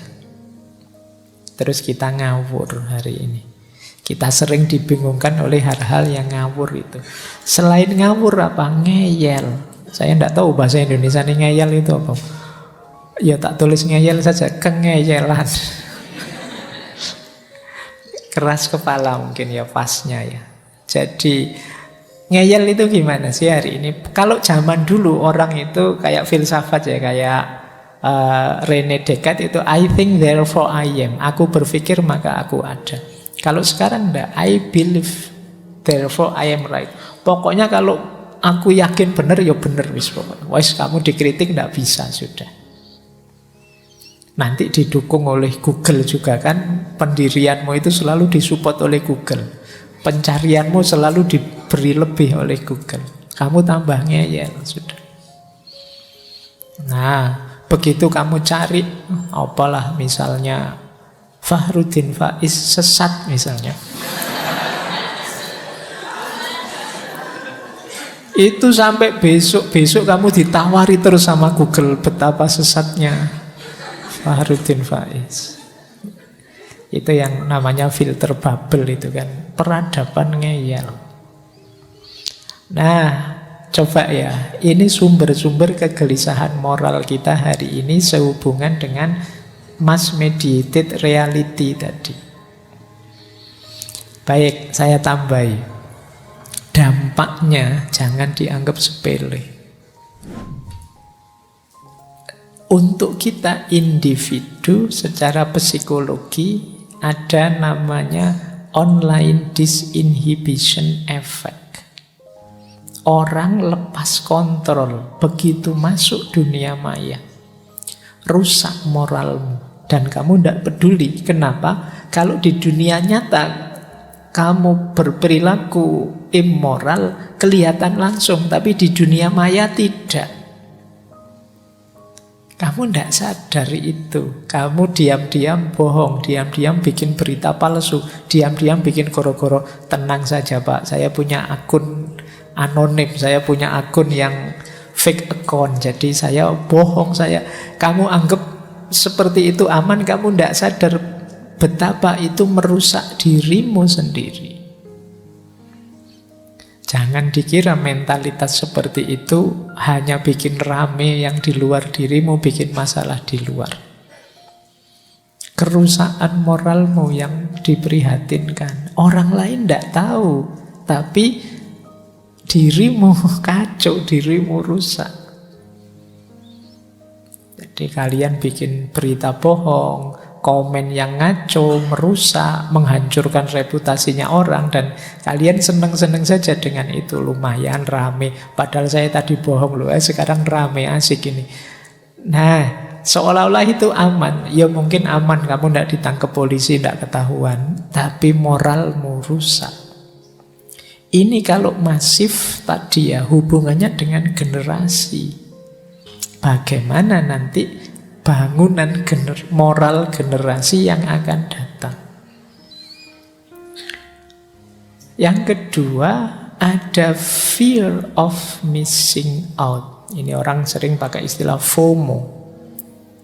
Terus kita ngawur hari ini. Kita sering dibingungkan oleh hal-hal yang ngawur itu. Selain ngawur apa? Ngeyel. Saya tidak tahu bahasa Indonesia ini ngeyel itu apa. Ya tak tulis ngeyel saja, kengeyelan. Keras kepala mungkin ya pasnya ya. Jadi ngeyel itu gimana sih hari ini? Kalau zaman dulu orang itu kayak filsafat ya, kayak René Descartes itu I think therefore I am. Aku berpikir maka aku ada. Kalau sekarang enggak, I believe therefore I am right. Pokoknya kalau aku yakin benar ya benar wis pokoknya. Wis kamu dikritik enggak bisa sudah. Nanti didukung oleh Google juga kan. Pendirianmu itu selalu disupport oleh Google. Pencarianmu selalu diberi lebih oleh Google. Kamu tambah ngeyel sudah. Nah, begitu kamu cari apalah misalnya Fakhruddin Faiz sesat misalnya. Itu sampai besok kamu ditawari terus sama Google betapa sesatnya Fakhruddin Faiz. Itu yang namanya filter bubble itu kan. Peradaban ngeyel. Nah, coba ya. Ini sumber-sumber kegelisahan moral kita hari ini sehubungan dengan mass mediated reality tadi. Baik, saya tambahi. Dampaknya jangan dianggap sepele. Untuk kita individu secara psikologi ada namanya online disinhibition effect. Orang lepas kontrol begitu masuk dunia maya. Rusak moralmu dan kamu tidak peduli. Kenapa? Kalau di dunia nyata kamu berperilaku immoral kelihatan langsung, tapi di dunia maya tidak. Kamu tidak sadar itu. Kamu diam-diam bohong, diam-diam bikin berita palsu, diam-diam bikin goro-goro. Tenang saja Pak, saya punya akun anonim, saya punya akun yang fake account. Jadi saya bohong, kamu anggap seperti itu aman, kamu tidak sadar betapa itu merusak dirimu sendiri. Jangan dikira mentalitas seperti itu hanya bikin rame yang di luar dirimu, bikin masalah di luar. Kerusakan moralmu yang diprihatinkan. Orang lain tidak tahu, tapi dirimu kacau, dirimu rusak. Jadi kalian bikin berita bohong, komen yang ngaco, merusak, menghancurkan reputasinya orang, dan kalian seneng-seneng saja dengan itu. Lumayan rame, padahal saya tadi bohong loh, sekarang rame, asik ini. Nah, seolah-olah itu aman. Ya mungkin aman, kamu tidak ditangkap polisi, tidak ketahuan, tapi moralmu rusak. Ini kalau masif tadi ya, hubungannya dengan generasi. Bagaimana nanti bangunan moral generasi yang akan datang. Yang kedua, ada fear of missing out. Ini orang sering pakai istilah FOMO.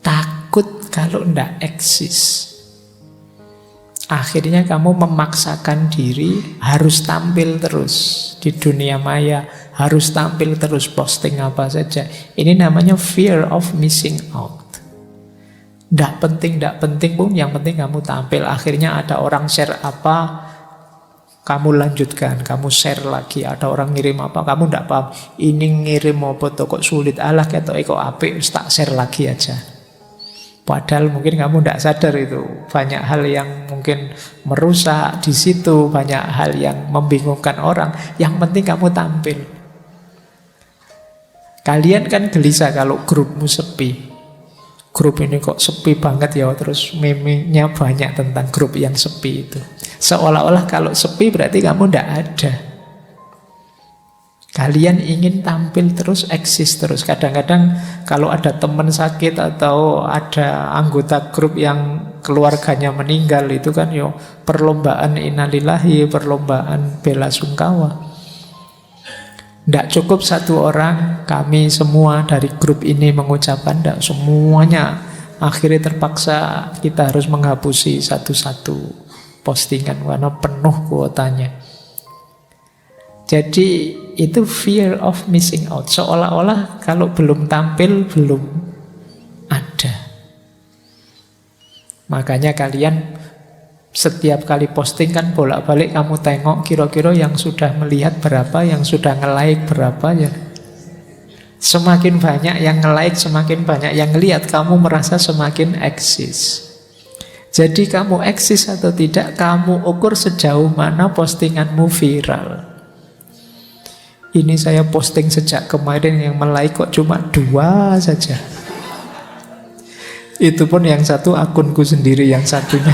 Takut kalau tidak eksis. Akhirnya kamu memaksakan diri harus tampil terus di dunia maya, harus tampil terus, posting apa saja. Ini namanya fear of missing out. Tidak penting pun, yang penting kamu tampil. Akhirnya ada orang share apa, kamu lanjutkan, kamu share lagi. Ada orang ngirim apa, kamu tidak paham. Ini ngirim apa tuh, kok sulit, alah kok apik, tak share lagi aja. Padahal mungkin kamu tidak sadar itu. Banyak hal yang mungkin merusak di situ, banyak hal yang membingungkan orang. Yang penting kamu tampil. Kalian kan gelisah kalau grupmu sepi. Grup ini kok sepi banget ya, terus meme-nya banyak tentang grup yang sepi itu. Seolah-olah kalau sepi berarti kamu tidak ada. Kalian ingin tampil terus, eksis terus. Kadang-kadang kalau ada teman sakit atau ada anggota grup yang keluarganya meninggal, itu kan yo perlombaan innalillahi, perlombaan bela sungkawa. Tidak cukup satu orang, kami semua dari grup ini mengucapkan, tidak semuanya. Akhirnya terpaksa kita harus menghapusi satu-satu postingan karena penuh kuotanya. Jadi itu fear of missing out. Seolah-olah kalau belum tampil, belum ada. Makanya kalian setiap kali posting kan bolak-balik kamu tengok kira-kira yang sudah melihat berapa, yang sudah nge-like berapa ya. Semakin banyak yang nge-like, semakin banyak yang lihat, kamu merasa semakin eksis. Jadi kamu eksis atau tidak, kamu ukur sejauh mana postinganmu viral. Ini saya posting sejak kemarin, yang like kok cuma 2 saja. Itu pun yang satu akunku sendiri, yang satunya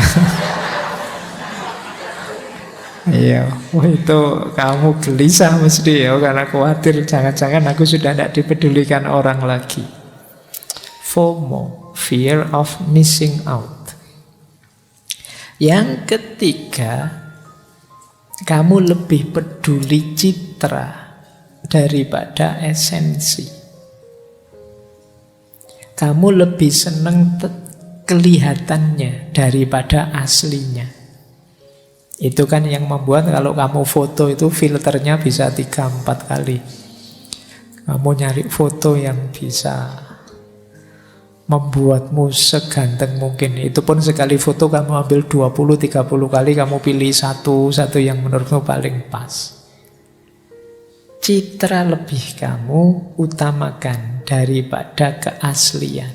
iya, itu kamu gelisah mesti ya, karena khawatir jangan-jangan aku sudah tidak dipedulikan orang lagi. FOMO, fear of missing out. Yang ketiga, kamu lebih peduli citra daripada esensi. Kamu lebih senang kelihatannya daripada aslinya. Itu kan yang membuat kalau kamu foto itu filternya bisa 3-4 kali. Kamu nyari foto yang bisa membuatmu seganteng mungkin. Itu pun sekali foto kamu ambil 20-30 kali, kamu pilih satu yang menurutmu paling pas. Citra lebih kamu utamakan daripada keaslian.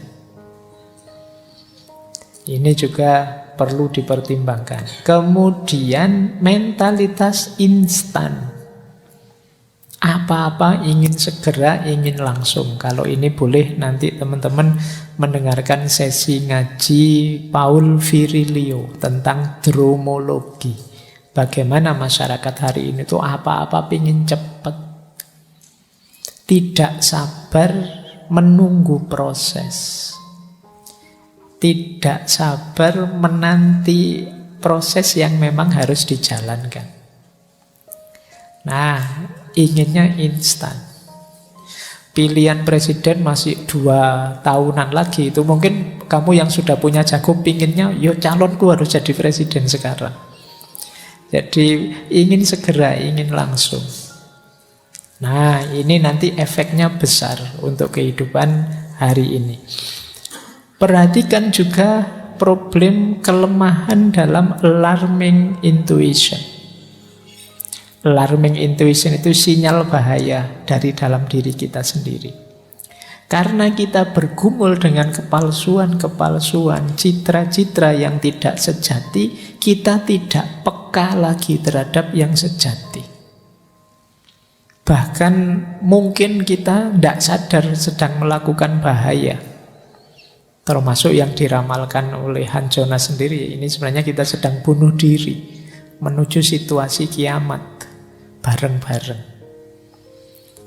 Ini juga perlu dipertimbangkan. Kemudian mentalitas instan. Apa-apa ingin segera, ingin langsung. Kalau ini boleh nanti teman-teman mendengarkan sesi ngaji Paul Virilio tentang dromologi. Bagaimana masyarakat hari ini tuh apa-apa ingin cepat. Tidak sabar menunggu proses. Tidak sabar menanti proses yang memang harus dijalankan. Nah, inginnya instan. Pilihan presiden masih 2 tahunan lagi. Itu mungkin kamu yang sudah punya jago pinginnya, yo calonku harus jadi presiden sekarang. Jadi ingin segera, ingin langsung. Nah, ini nanti efeknya besar untuk kehidupan hari ini. Perhatikan juga problem kelemahan dalam alarming intuition. Alarming intuition itu sinyal bahaya dari dalam diri kita sendiri. Karena kita bergumul dengan kepalsuan-kepalsuan, citra-citra yang tidak sejati, kita tidak peka lagi terhadap yang sejati. Bahkan mungkin kita tidak sadar sedang melakukan bahaya. Termasuk yang diramalkan oleh Han Jonas sendiri. Ini sebenarnya kita sedang bunuh diri menuju situasi kiamat bareng-bareng.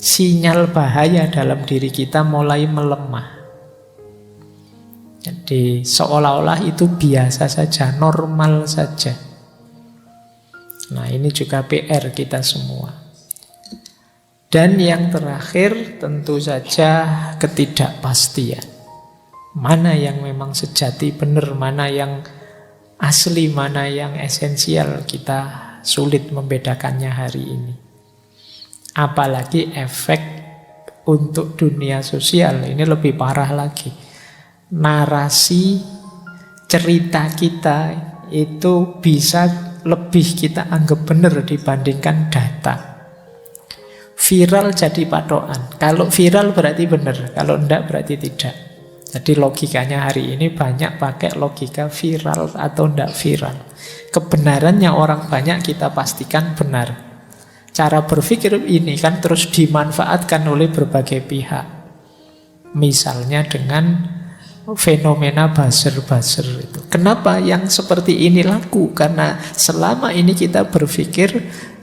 Sinyal bahaya dalam diri kita mulai melemah. Jadi seolah-olah itu biasa saja, normal saja. Nah, ini juga PR kita semua. Dan yang terakhir tentu saja ketidakpastian. Mana yang memang sejati benar, mana yang asli, mana yang esensial, kita sulit membedakannya hari ini. Apalagi efek untuk dunia sosial, ini lebih parah lagi. Narasi cerita kita itu bisa lebih kita anggap benar dibandingkan data. Viral jadi patokan. Kalau viral berarti benar, kalau enggak berarti tidak. Jadi logikanya hari ini banyak pakai logika viral atau enggak viral. Kebenarannya orang banyak kita pastikan benar. Cara berpikir ini kan terus dimanfaatkan oleh berbagai pihak. Misalnya dengan fenomena buzzer-buzzer itu. Kenapa yang seperti ini laku? Karena selama ini kita berpikir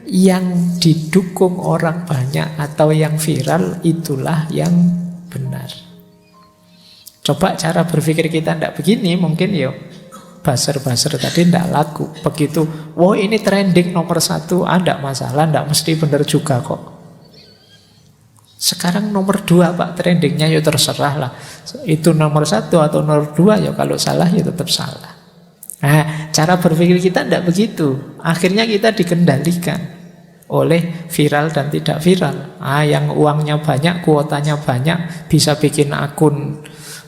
yang didukung orang banyak atau yang viral itulah yang benar. Coba cara berpikir kita tidak begini, mungkin ya buzzer-buzzer tadi tidak laku. Begitu, wah ini trending nomor 1, tidak masalah, tidak mesti benar juga kok. Sekarang nomor 2 Pak trendingnya, ya terserah lah. Itu nomor 1 atau nomor 2, ya kalau salah ya tetap salah. Nah, cara berpikir kita tidak begitu. Akhirnya kita dikendalikan oleh viral dan tidak viral. Yang uangnya banyak, kuotanya banyak, bisa bikin akun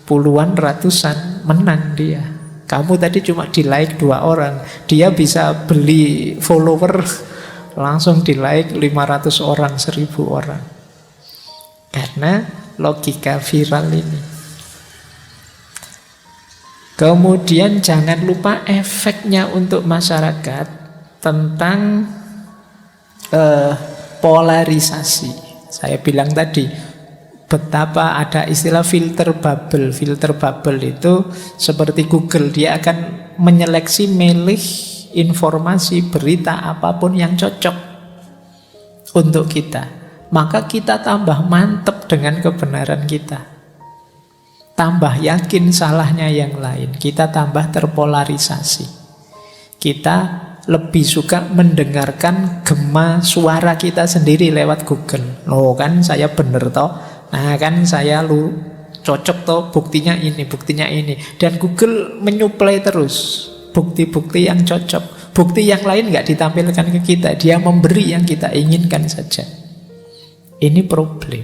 puluhan, ratusan, menang dia. Kamu tadi cuma di like 2 orang, dia bisa beli follower langsung di like 500 orang, 1000 orang. Karena logika viral ini. Kemudian jangan lupa efeknya untuk masyarakat tentang polarisasi. Saya bilang tadi, betapa ada istilah filter bubble. Filter bubble itu seperti Google, dia akan menyeleksi, milih informasi, berita apapun yang cocok untuk kita. Maka kita tambah mantep dengan kebenaran kita, tambah yakin salahnya yang lain, kita tambah terpolarisasi. Kita lebih suka mendengarkan gema suara kita sendiri lewat Google. Loh kan saya bener toh, nah kan saya lu cocok toh, buktinya ini, buktinya ini. Dan Google menyuplai terus bukti-bukti yang cocok. Bukti yang lain nggak ditampilkan ke kita, dia memberi yang kita inginkan saja. Ini problem.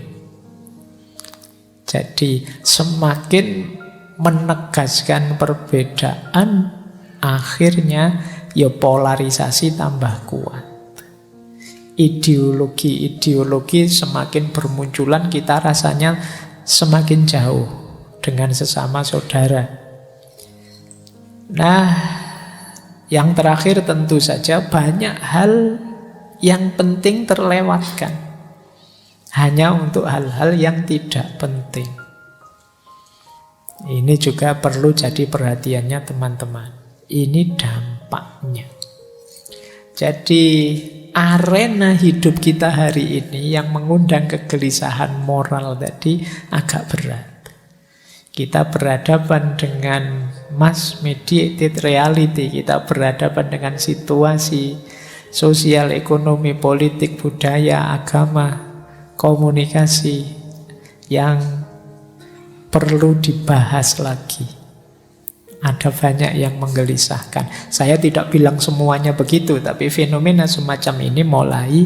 Jadi semakin menegaskan perbedaan, akhirnya ya polarisasi tambah kuat. Ideologi-ideologi semakin bermunculan, kita rasanya semakin jauh dengan sesama saudara. Nah, yang terakhir tentu saja banyak hal yang penting terlewatkan hanya untuk hal-hal yang tidak penting. Ini juga perlu jadi perhatiannya teman-teman. Ini dampaknya. Jadi arena hidup kita hari ini yang mengundang kegelisahan moral tadi agak berat. Kita berhadapan dengan mass mediated reality, kita berhadapan dengan situasi sosial, ekonomi, politik, budaya, agama, komunikasi yang perlu dibahas lagi. Ada banyak yang menggelisahkan. Saya tidak bilang semuanya begitu, tapi fenomena semacam ini mulai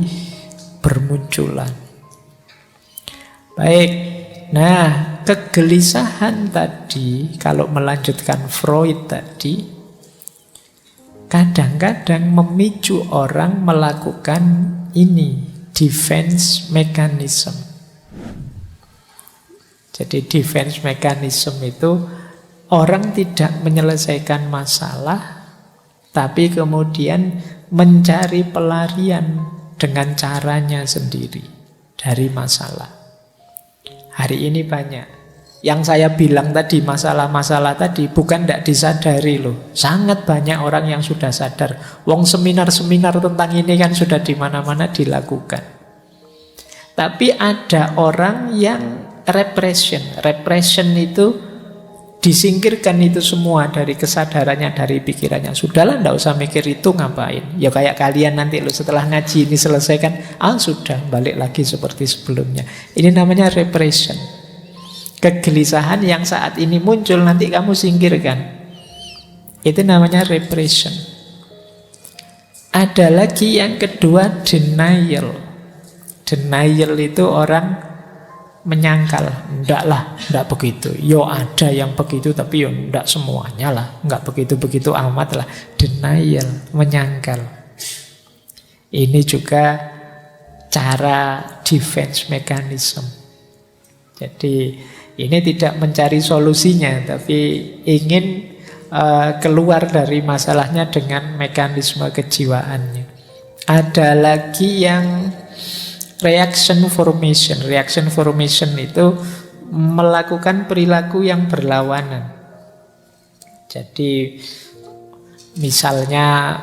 bermunculan. Baik, nah kegelisahan tadi, kalau melanjutkan Freud tadi, kadang-kadang memicu orang melakukan ini, defense mechanism. Jadi defense mechanism itu orang tidak menyelesaikan masalah, tapi kemudian mencari pelarian dengan caranya sendiri dari masalah. Hari ini banyak. Yang saya bilang tadi, masalah-masalah tadi bukan tidak disadari loh. Sangat banyak orang yang sudah sadar. Wong seminar-seminar tentang ini kan sudah di mana-mana dilakukan. Tapi ada orang yang repression itu disingkirkan itu semua dari kesadarannya, dari pikirannya. Sudahlah, tidak usah mikir itu, ngapain. Ya kayak kalian nanti lo setelah ngaji ini selesaikan, sudah balik lagi seperti sebelumnya. Ini namanya repression. Kegelisahan yang saat ini muncul nanti kamu singkirkan. Itu namanya repression. Ada lagi yang kedua, denial. Denial itu orang menyangkal, enggak lah, enggak begitu. Yo ada yang begitu, tapi yo enggak semuanya lah, enggak begitu-begitu amat lah. Denial, menyangkal. Ini juga cara defense mechanism. Jadi ini tidak mencari solusinya, tapi ingin keluar dari masalahnya dengan mekanisme kejiwaannya. Ada lagi yang reaction formation. Reaction formation itu melakukan perilaku yang berlawanan. Jadi misalnya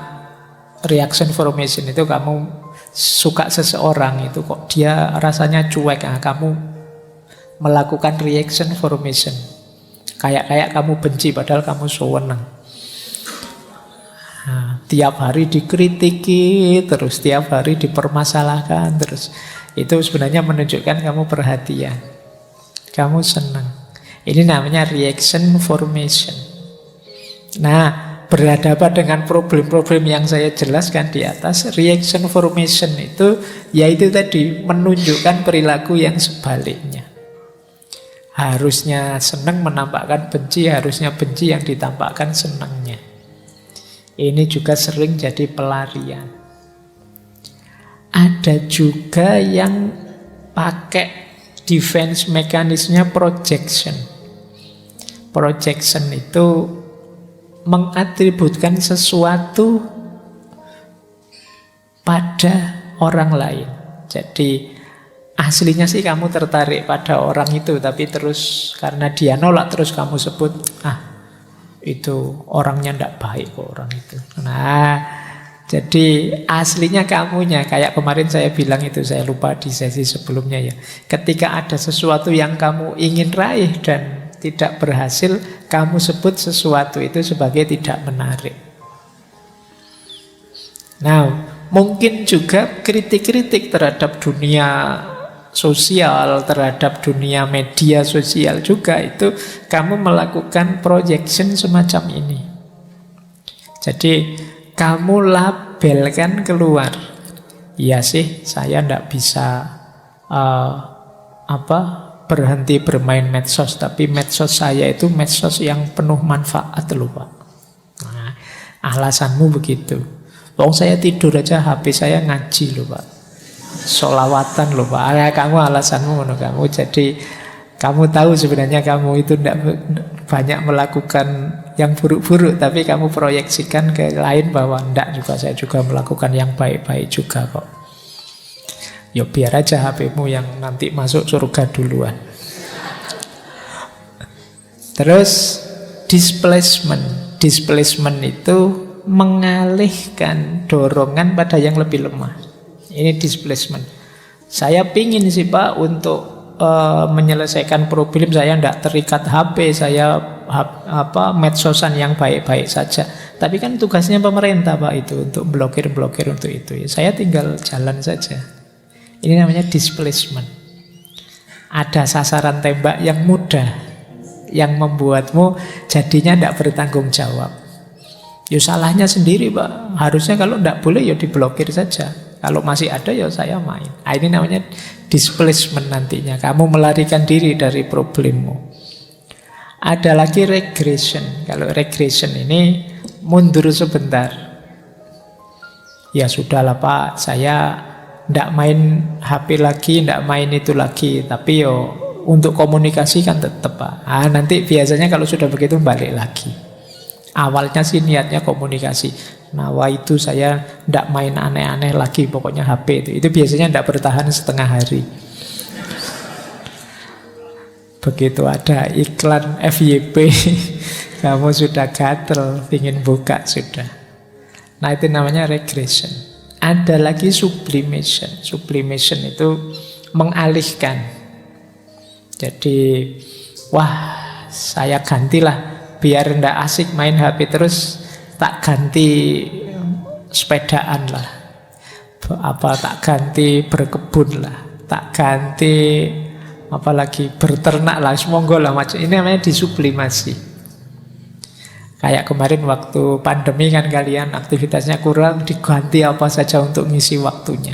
reaction formation itu kamu suka seseorang itu kok dia rasanya cuek, kamu melakukan reaction formation. Kayak kamu benci padahal kamu senang. Tiap hari dikritiki, terus tiap hari dipermasalahkan, terus itu sebenarnya menunjukkan kamu perhatian, kamu senang. Ini namanya reaction formation. Nah, berhadapan dengan problem-problem yang saya jelaskan di atas, reaction formation itu yaitu tadi menunjukkan perilaku yang sebaliknya. Harusnya senang menampakkan benci, harusnya benci yang ditampakkan senangnya. Ini juga sering jadi pelarian. Ada juga yang pakai defense mekanismenya projection. Projection itu mengatributkan sesuatu pada orang lain. Jadi aslinya sih kamu tertarik pada orang itu, tapi terus karena dia nolak terus kamu sebut, itu orangnya tidak baik kok orang itu. Nah, jadi aslinya kamunya. Kayak kemarin saya bilang itu, saya lupa di sesi sebelumnya ya. Ketika ada sesuatu yang kamu ingin raih dan tidak berhasil, kamu sebut sesuatu itu sebagai tidak menarik. Nah, mungkin juga kritik-kritik terhadap dunia sosial, terhadap dunia media sosial juga itu kamu melakukan projection semacam ini. Jadi kamu labelkan keluar, iya sih saya tidak bisa berhenti bermain medsos, tapi medsos saya itu medsos yang penuh manfaat loh Pak. Nah, alasanmu begitu. Wong saya tidur aja HP saya ngaji loh Pak, sholawatan loh Pak. Kamu alasanmu kamu. Jadi kamu tahu sebenarnya kamu itu tidak banyak melakukan yang buruk-buruk, tapi kamu proyeksikan ke lain bahwa tidak juga, saya juga melakukan yang baik-baik juga kok. Ya biar aja HP-mu yang nanti masuk surga duluan. Terus displacement. Displacement itu mengalihkan dorongan pada yang lebih lemah. Ini displacement. Saya pingin sih Pak untuk menyelesaikan problem, saya tidak terikat HP, saya medsosan yang baik-baik saja. Tapi kan tugasnya pemerintah Pak itu untuk blokir untuk itu. Saya tinggal jalan saja. Ini namanya displacement. Ada sasaran tembak yang mudah. yang membuatmu jadinya tidak bertanggung jawab. Ya salahnya sendiri Pak. Harusnya kalau tidak boleh ya diblokir saja. Kalau masih ada ya saya main. Nah, ini namanya displacement nantinya. Kamu melarikan diri dari problemmu. Ada lagi regression. Kalau regression ini mundur sebentar. Ya sudahlah Pak, saya tidak main HP lagi, tidak main itu lagi. Tapi yo untuk komunikasi kan tetap Pak. Nanti biasanya kalau sudah begitu balik lagi. Awalnya sih niatnya komunikasi. Nah itu saya tidak main aneh-aneh lagi. Pokoknya HP itu. Itu biasanya tidak bertahan setengah hari. Begitu ada iklan FYP, kamu sudah gatel, ingin buka sudah. Nah itu namanya regression. Ada lagi sublimation. Sublimation itu mengalihkan. Jadi, wah saya gantilah. Biar ndak asik main HP terus, tak ganti sepedaan lah. Tak ganti berkebun lah. Tak ganti apalagi berternak lah. Semoga lah macam ini namanya disublimasi. Kayak kemarin waktu pandemi kan kalian aktivitasnya kurang, diganti apa saja untuk ngisi waktunya.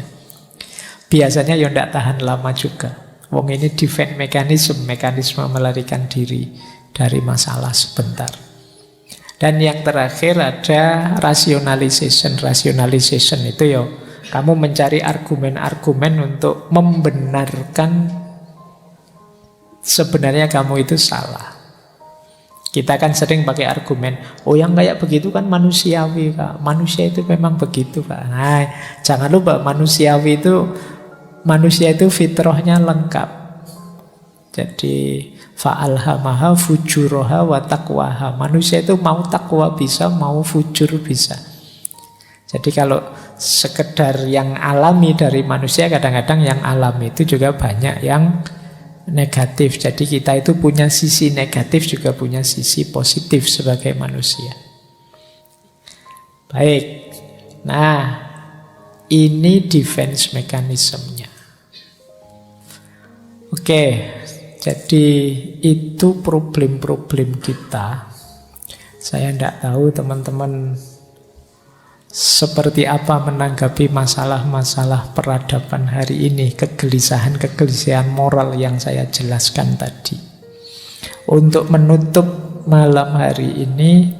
Biasanya ya ndak tahan lama juga. Wong ini defense mekanisme melarikan diri dari masalah sebentar. Dan yang terakhir ada rationalization. Rationalization itu ya kamu mencari argumen-argumen untuk membenarkan sebenarnya kamu itu salah. Kita kan sering pakai argumen, oh yang kayak begitu kan manusiawi Pak. Manusia itu memang begitu Pak. Nah, jangan lupa manusia itu fitrahnya lengkap. Jadi fa'alhamaha fujuroha wa taqwaha. Manusia itu mau takwa bisa, mau fujur bisa. Jadi kalau sekedar yang alami dari manusia, kadang-kadang yang alami itu juga banyak yang negatif. Jadi kita itu punya sisi negatif, juga punya sisi positif sebagai manusia. Baik. Nah, ini defense mekanismenya. Oke. Jadi itu problem-problem kita. Saya tidak tahu teman-teman seperti apa menanggapi masalah-masalah peradaban hari ini, kegelisahan-kegelisahan moral yang saya jelaskan tadi. Untuk menutup malam hari ini,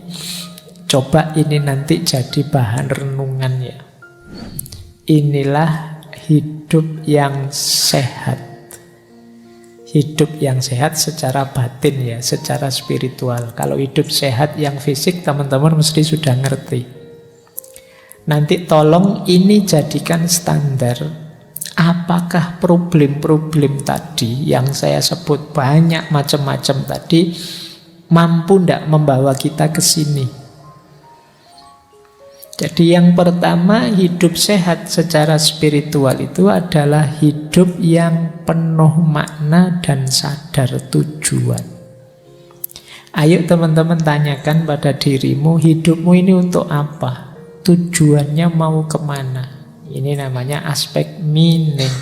coba ini nanti jadi bahan renungan ya. Inilah hidup yang sehat. Hidup yang sehat secara batin ya, secara spiritual. Kalau hidup sehat yang fisik, teman-teman mesti sudah ngerti. Nanti tolong ini jadikan standar. Apakah problem-problem tadi yang saya sebut banyak macam-macam tadi mampu tidak membawa kita ke sini? Jadi yang pertama, hidup sehat secara spiritual itu adalah hidup yang penuh makna dan sadar tujuan. Ayo teman-teman tanyakan pada dirimu, hidupmu ini untuk apa? Tujuannya mau kemana? Ini namanya aspek meaning.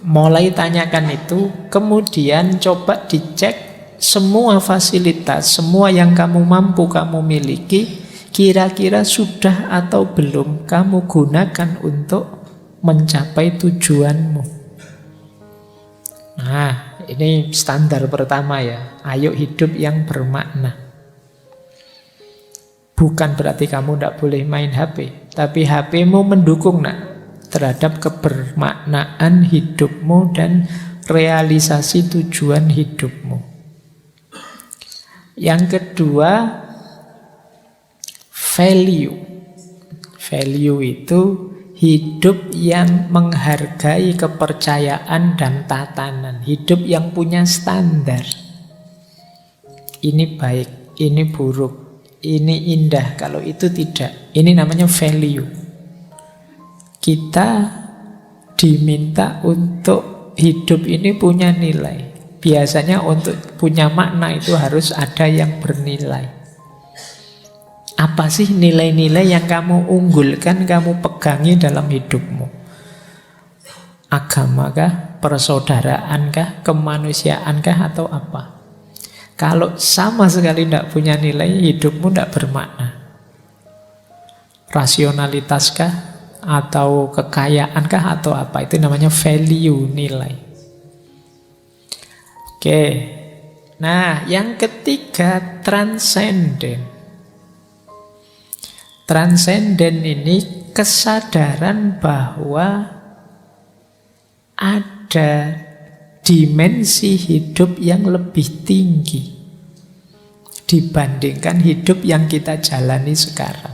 Mulai tanyakan itu, kemudian coba dicek semua fasilitas, semua yang kamu mampu kamu miliki, kira-kira sudah atau belum kamu gunakan untuk mencapai tujuanmu. Nah, ini standar pertama ya. Ayo hidup yang bermakna. Bukan berarti kamu tidak boleh main HP, tapi HP-mu mendukung terhadap kebermaknaan hidupmu dan realisasi tujuan hidupmu. Yang kedua, value. Value itu hidup yang menghargai kepercayaan dan tatanan. Hidup yang punya standar. Ini baik, ini buruk, ini indah, kalau itu tidak. Ini namanya value. Kita diminta untuk hidup ini punya nilai. Biasanya untuk punya makna itu harus ada yang bernilai. Apa sih nilai-nilai yang kamu unggulkan, kamu pegangi dalam hidupmu? Agama kah? Persaudaraan kah? Kemanusiaan kah? Atau apa? Kalau sama sekali tidak punya nilai, hidupmu tidak bermakna. Rasionalitaskah? Atau kekayaankah? Atau apa? Itu namanya value, nilai. Oke. Nah, yang ketiga, transenden. Transenden ini kesadaran bahwa ada dimensi hidup yang lebih tinggi dibandingkan hidup yang kita jalani sekarang.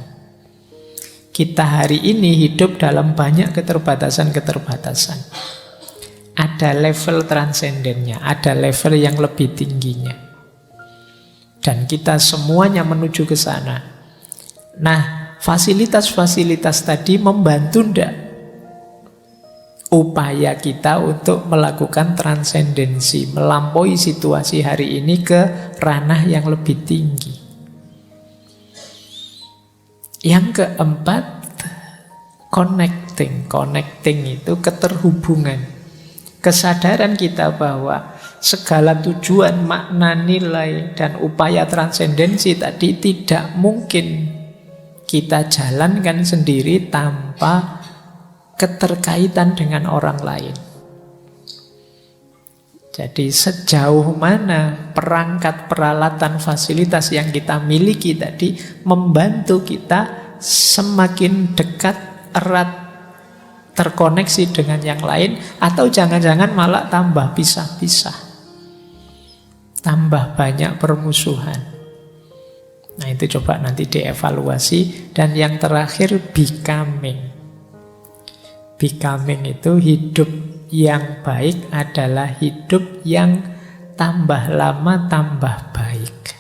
Kita hari ini hidup dalam banyak keterbatasan-keterbatasan. Ada level transendennya, ada level yang lebih tingginya. Dan kita semuanya menuju ke sana. Nah, fasilitas-fasilitas tadi membantu ndak upaya kita untuk melakukan transendensi, melampaui situasi hari ini ke ranah yang lebih tinggi. Yang keempat, connecting. Connecting itu keterhubungan. Kesadaran kita bahwa segala tujuan, makna, nilai, dan upaya transendensi tadi tidak mungkin kita jalankan sendiri tanpa keterkaitan dengan orang lain. Jadi sejauh mana perangkat, peralatan, fasilitas yang kita miliki tadi membantu kita semakin dekat, erat, terkoneksi dengan yang lain, atau jangan-jangan malah tambah pisah-pisah, tambah banyak permusuhan. Nah, itu coba nanti dievaluasi. Dan yang terakhir, becoming. Becoming itu hidup yang baik adalah hidup yang tambah lama tambah baik.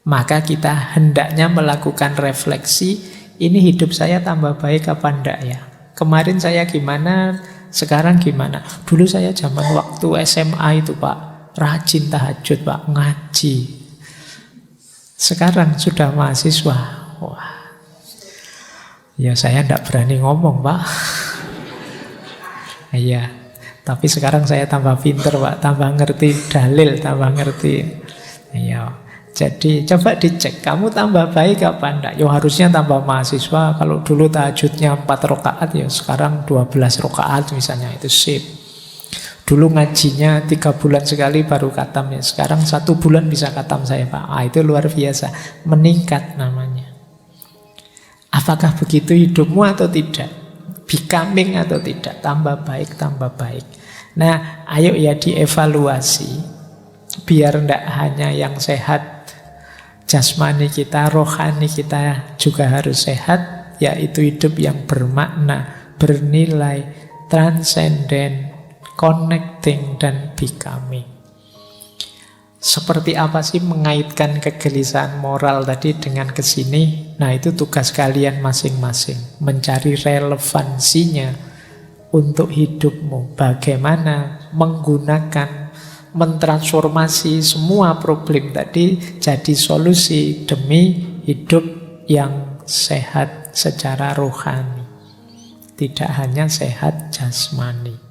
Maka kita hendaknya melakukan refleksi, ini hidup saya tambah baik apa enggak ya? Kemarin saya gimana, sekarang gimana? Dulu saya zaman waktu SMA itu Pak, rajin tahajud Pak, ngaji. Sekarang sudah mahasiswa, wah, ya saya tidak berani ngomong Pak. Iya, tapi sekarang saya tambah pinter Pak, tambah ngerti dalil, tambah ngerti. Iya, jadi coba dicek, kamu tambah baik apa enggak? Ya harusnya tambah mahasiswa. Kalau dulu tahajudnya 4 rakaat, ya sekarang 12 rakaat misalnya, itu sip. Dulu ngajinya 3 bulan sekali baru khatam, ya sekarang 1 bulan bisa khatam saya Pak. Itu luar biasa, meningkat namanya. Apakah begitu hidupmu atau tidak? Becoming atau tidak? Tambah baik, tambah baik. Nah, ayo ya dievaluasi. Biar tidak hanya yang sehat jasmani kita, rohani kita juga harus sehat, yaitu hidup yang bermakna, bernilai, transenden, connecting, dan becoming. Seperti apa sih mengaitkan kegelisahan moral tadi dengan kesini? Nah, itu tugas kalian masing-masing, mencari relevansinya untuk hidupmu. Bagaimana menggunakan, mentransformasi semua problem tadi jadi solusi demi hidup yang sehat secara rohani, tidak hanya sehat jasmani.